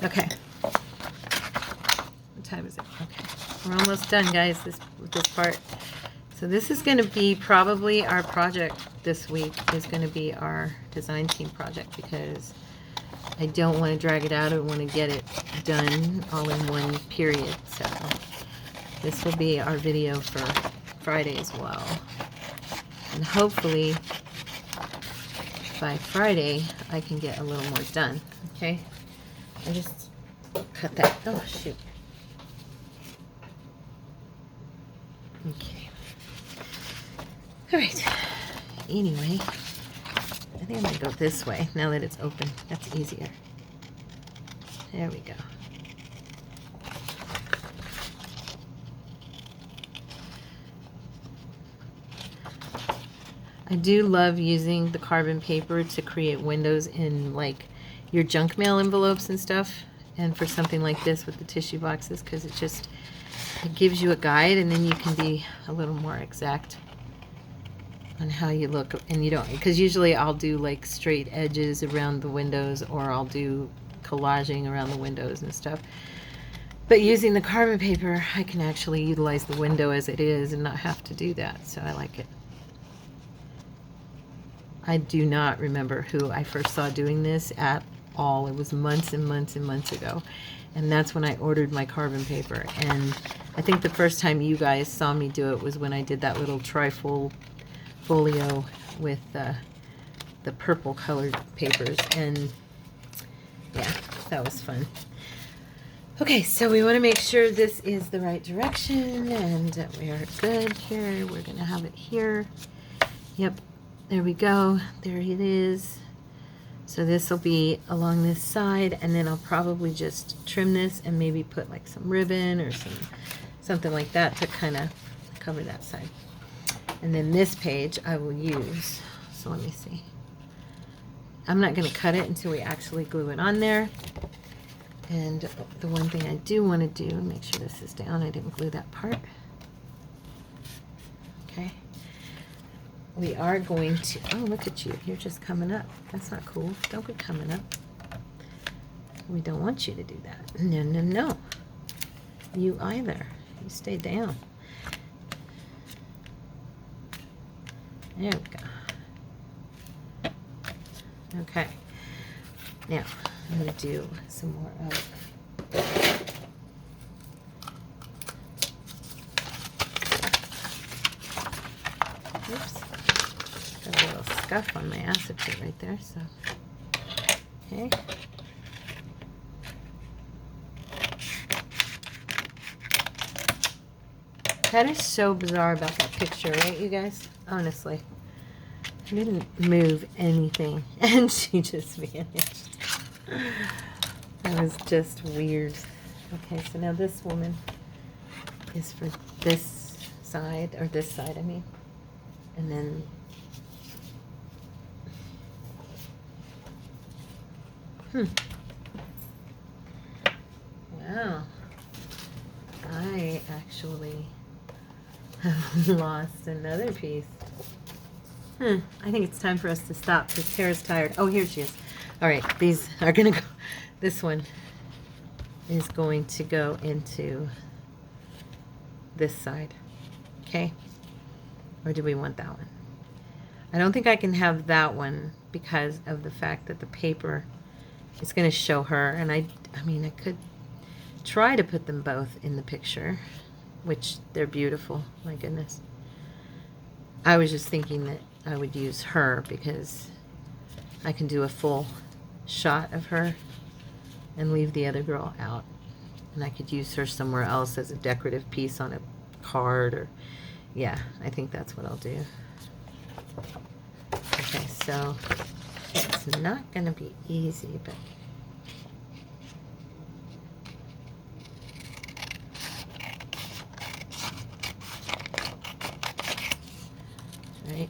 Okay. What time is it? Okay. We're almost done, guys, with this part. So this is going to be probably our project this week, is going to be our design team project, because I don't want to drag it out. I want to get it done all in one period. So this will be our video for Friday as well. And hopefully by Friday I can get a little more done. Okay? I just cut that. Oh, shoot. Okay. All right. Anyway, I think I'm going to go this way now that it's open. That's easier. There we go. I do love using the carbon paper to create windows in like your junk mail envelopes and stuff, and for something like this with the tissue boxes, because it gives you a guide, and then you can be a little more exact on how you look. And you don't, because usually I'll do like straight edges around the windows, or I'll do collaging around the windows and stuff. But using the carbon paper, I can actually utilize the window as it is and not have to do that, so I like it. I do not remember who I first saw doing this at all. It was months and months and months ago, and that's when I ordered my carbon paper. And I think the first time you guys saw me do it was when I did that little trifold folio with the purple colored papers, and yeah, that was fun. Okay, so we want to make sure this is the right direction, and we are good here. We're going to have it here. Yep. There we go. There it is. So this will be along this side, and then I'll probably just trim this and maybe put like some ribbon or something like that to kind of cover that side. And then this page I will use. So let me see. I'm not going to cut it until we actually glue it on there. And the one thing I do want to do, make sure this is down. I didn't glue that part. Okay. We are going to, oh, look at you. You're just coming up. That's not cool. Don't be coming up. We don't want you to do that. No, no, no. You either. You stay down. There we go. Okay. Now, I'm going to do some more of... Oops. Got a little scuff on my acetate right there, so... Okay. That is so bizarre about that picture, right, you guys? Honestly. I didn't move anything, and she just vanished. That was just weird. Okay, so now this woman is for this side, or this side, I mean. And then... Wow. I actually have lost another piece. I think it's time for us to stop because Tara's tired. Oh, here she is. All right, these are going to go. This one is going to go into this side. Okay? Or do we want that one? I don't think I can have that one because of the fact that the paper is going to show her. And I mean, I could try to put them both in the picture. which they're beautiful. My goodness. I was just thinking that I would use her because I can do a full shot of her and leave the other girl out. And I could use her somewhere else as a decorative piece on a card or, yeah, I think that's what I'll do. Okay, so it's not going to be easy, but right.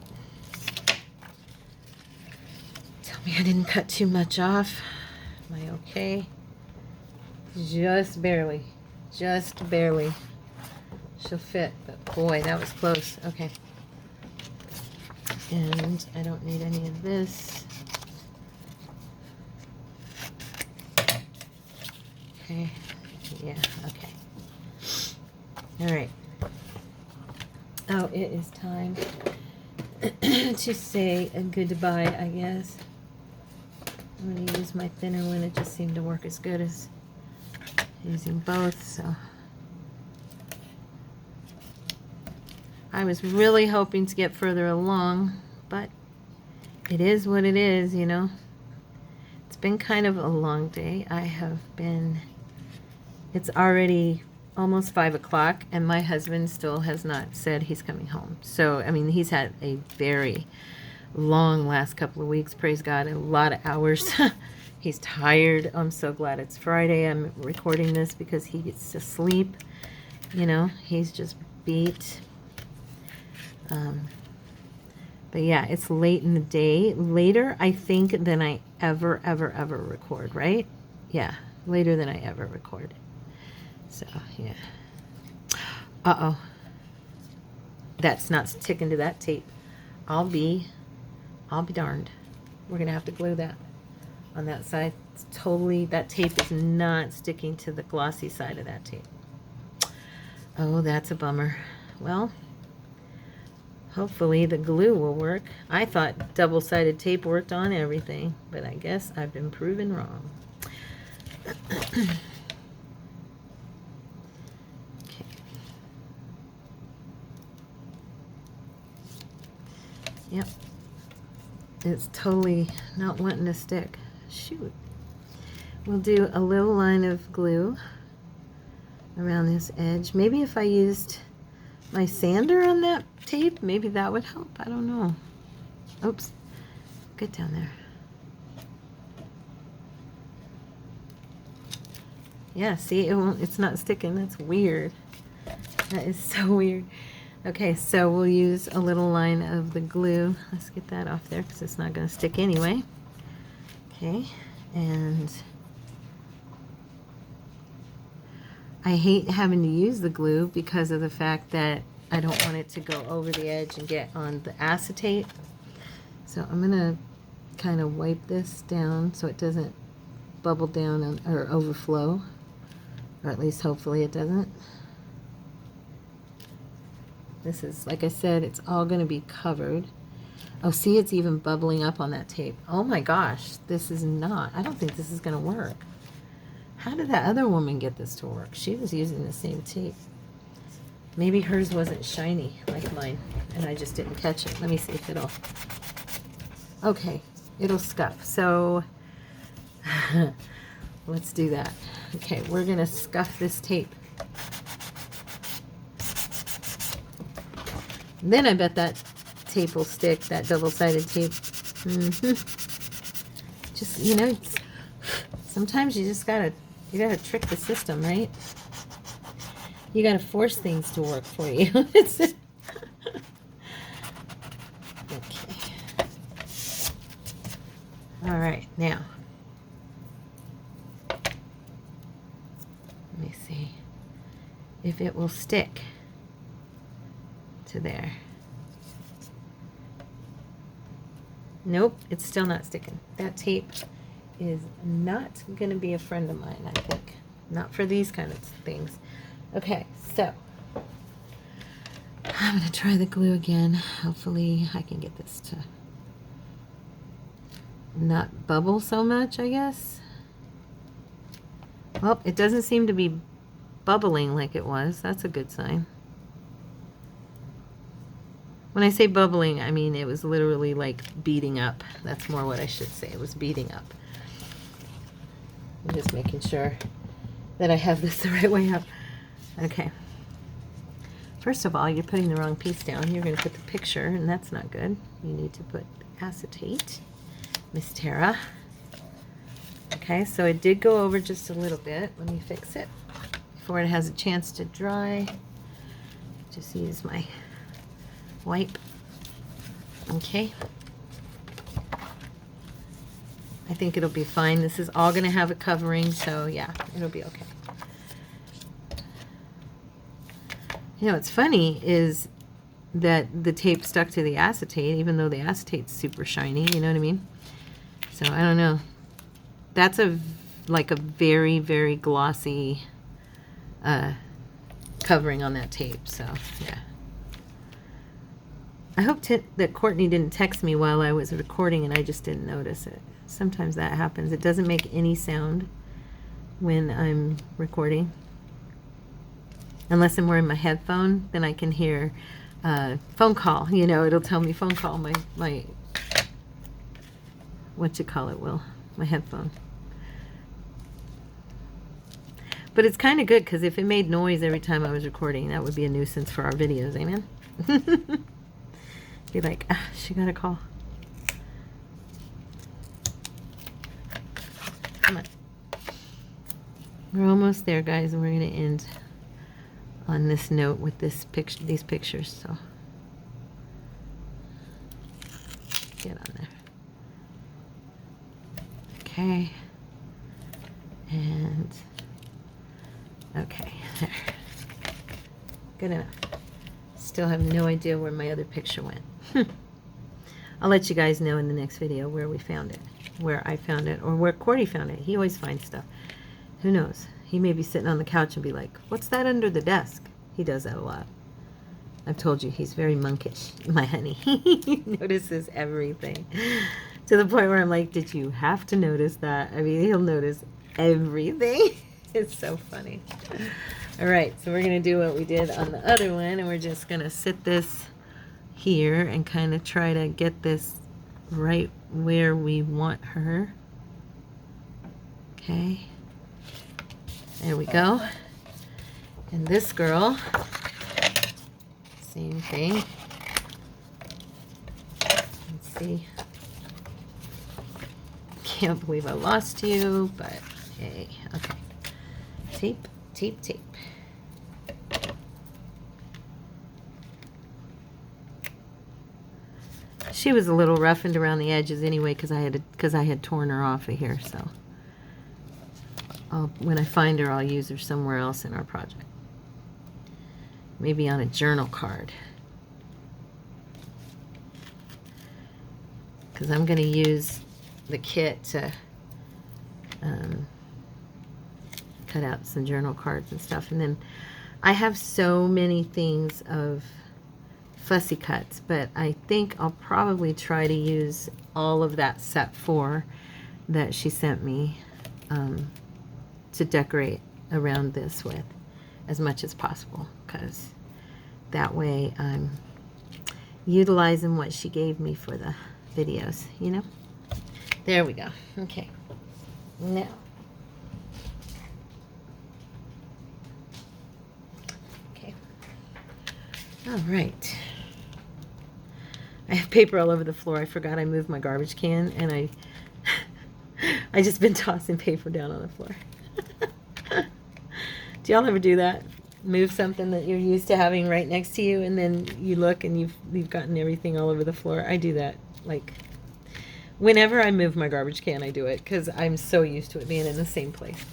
Tell me I didn't cut too much off. Am I okay? Just barely. Just barely. She'll fit, but boy, that was close. Okay. And I don't need any of this. Okay. Yeah, okay. All right. Oh, it is time to say a goodbye, I guess. I'm going to use my thinner one. It just seemed to work as good as using both, so. I was really hoping to get further along, but it is what it is, you know. It's been kind of a long day. It's already almost 5 o'clock, and my husband still has not said he's coming home. So, I mean, he's had a very long last couple of weeks, praise God, a lot of hours. He's tired. I'm so glad it's Friday. I'm recording this because he gets to sleep. You know, he's just beat. But yeah, it's late in the day. Later, I think, than I ever record, right? Yeah, later than I ever record. So, yeah. Uh-oh. That's not sticking to that tape. I'll be darned. We're going to have to glue that on that side. It's totally, that tape is not sticking to the glossy side of that tape. Oh, that's a bummer. Well, hopefully the glue will work. I thought double-sided tape worked on everything, but I guess I've been proven wrong. Okay. Yep. It's totally not wanting to stick. Shoot. We'll do a little line of glue around this edge. Maybe if I used my sander on that tape, maybe that would help. I don't know. Oops. Get down there. Yeah, see, it's not sticking. That's weird. That is so weird. Okay, so we'll use a little line of the glue. Let's get that off there because it's not going to stick anyway. Okay, and I hate having to use the glue because of the fact that I don't want it to go over the edge and get on the acetate. So I'm going to kind of wipe this down so it doesn't bubble down or overflow, or at least hopefully it doesn't. This is, like I said, it's all going to be covered. Oh, see, it's even bubbling up on that tape. Oh my gosh, this is not, I don't think this is going to work. How did that other woman get this to work? She was using the same tape. Maybe hers wasn't shiny like mine, and I just didn't catch it. Let me see if it'll, okay, it'll scuff. So, let's do that. Okay, we're going to scuff this tape. Then I bet that tape will stick, that double-sided tape. Just, you know, sometimes you just gotta trick the system, right? You gotta force things to work for you. Okay. All right, now. Let me see if it will stick to there. Nope, it's still not sticking. That tape is not going to be a friend of mine, I think. Not for these kind of things. Okay, so I'm going to try the glue again. Hopefully I can get this to not bubble so much, I guess. Well, it doesn't seem to be bubbling like it was. That's a good sign. When I say bubbling, I mean it was literally like beating up. That's more what I should say. It was beating up. I'm just making sure that I have this the right way up. Okay. First of all, you're putting the wrong piece down. You're going to put the picture, and that's not good. You need to put acetate, Miss Tara. Okay, so it did go over just a little bit. Let me fix it before it has a chance to dry. Just use my wipe. Okay. I think it'll be fine. This is all going to have a covering, so yeah, it'll be okay. You know, what's funny is that the tape stuck to the acetate, even though the acetate's super shiny, you know what I mean? So I don't know. That's like a very, very glossy covering on that tape, so yeah. I hope that Courtney didn't text me while I was recording and I just didn't notice it. Sometimes that happens. It doesn't make any sound when I'm recording. Unless I'm wearing my headphone, then I can hear phone call. You know, it'll tell me phone call, my what you call it, Will, my headphone. But it's kind of good because if it made noise every time I was recording, that would be a nuisance for our videos, amen? Be like, ah, she got a call. Come on. We're almost there, guys, and we're going to end on this note with this picture, these pictures. So get on there. Okay. And okay, there. Good enough. Still have no idea where my other picture went. I'll let you guys know in the next video where we found it, where I found it, or where Cordy found it. He always finds stuff. Who knows? He may be sitting on the couch and be like, what's that under the desk? He does that a lot. I've told you, he's very monkish, my honey. He notices everything. To the point where I'm like, did you have to notice that? I mean, he'll notice everything. It's so funny. All right, so we're going to do what we did on the other one, and we're just going to sit this here and kind of try to get this right where we want her. Okay. There we go. And this girl, same thing. Let's see. Can't believe I lost you, but hey, okay. Tape, tape, tape. She was a little roughened around the edges anyway because I had torn her off of here, so when I find her, I'll use her somewhere else in our project. Maybe on a journal card. Because I'm going to use the kit to cut out some journal cards and stuff. And then I have so many things of fussy cuts, but I think I'll probably try to use all of that set 4 that she sent me to decorate around this with as much as possible, because that way I'm utilizing what she gave me for the videos, you know? There we go. Okay. Now, okay. All right. I have paper all over the floor. I forgot I moved my garbage can, and I just been tossing paper down on the floor. Do y'all ever do that? Move something that you're used to having right next to you, and then you look and you've gotten everything all over the floor. I do that. Like, whenever I move my garbage can, I do it because I'm so used to it being in the same place.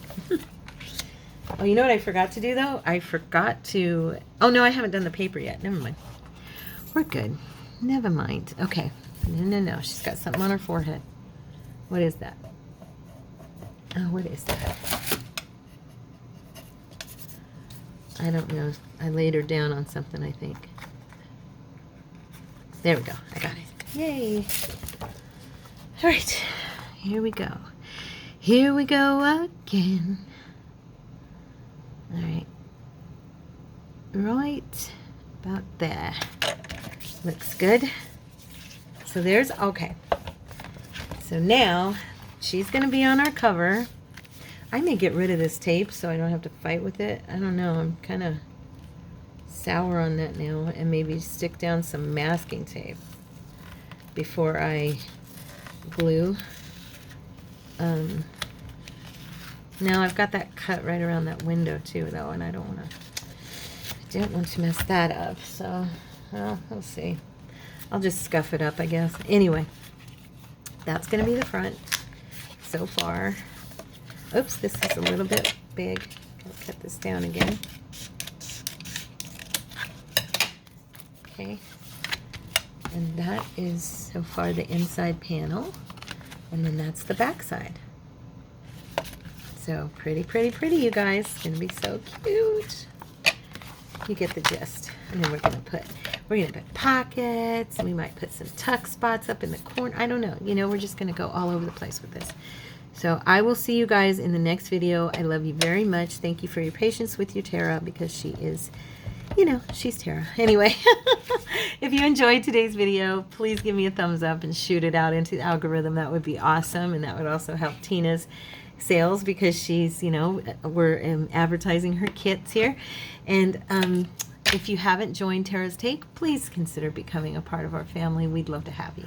Oh, you know what I forgot to do, though? I forgot to... Oh, no, I haven't done the paper yet. Never mind. We're good. Never mind. Okay. No. She's got something on her forehead. What is that? Oh, what is that? I don't know. I laid her down on something, I think. There we go. I got it. Yay. All right. Here we go. Here we go again. All right. right about there. Looks good. So there's, okay. So now she's going to be on our cover. I may get rid of this tape so I don't have to fight with it. I don't know. I'm kind of sour on that now, and maybe stick down some masking tape before I glue. Now I've got that cut right around that window too, though, and I don't want to mess that up. So, well, we'll see. I'll just scuff it up, I guess. Anyway, that's going to be the front so far. Oops, this is a little bit big. I'll cut this down again. Okay. And that is so far the inside panel. And then that's the back side. So pretty, pretty, pretty, you guys. It's going to be so cute. You get the gist. And then we're going to put pockets, and we might put some tuck spots up in the corner. I don't know. You know, we're just going to go all over the place with this. So I will see you guys in the next video. I love you very much. Thank you for your patience with your Tara, because she is, you know, she's Tara. Anyway, if you enjoyed today's video, please give me a thumbs up and shoot it out into the algorithm. That would be awesome. And that would also help Tina's sales, because she's, you know, we're advertising her kits here. And if you haven't joined Tara's Take, please consider becoming a part of our family. We'd love to have you.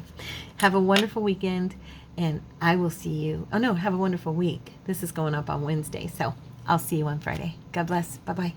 Have a wonderful weekend, and I will see you. Oh no, have a wonderful week. This is going up on Wednesday, so I'll see you on Friday. God bless. Bye-bye.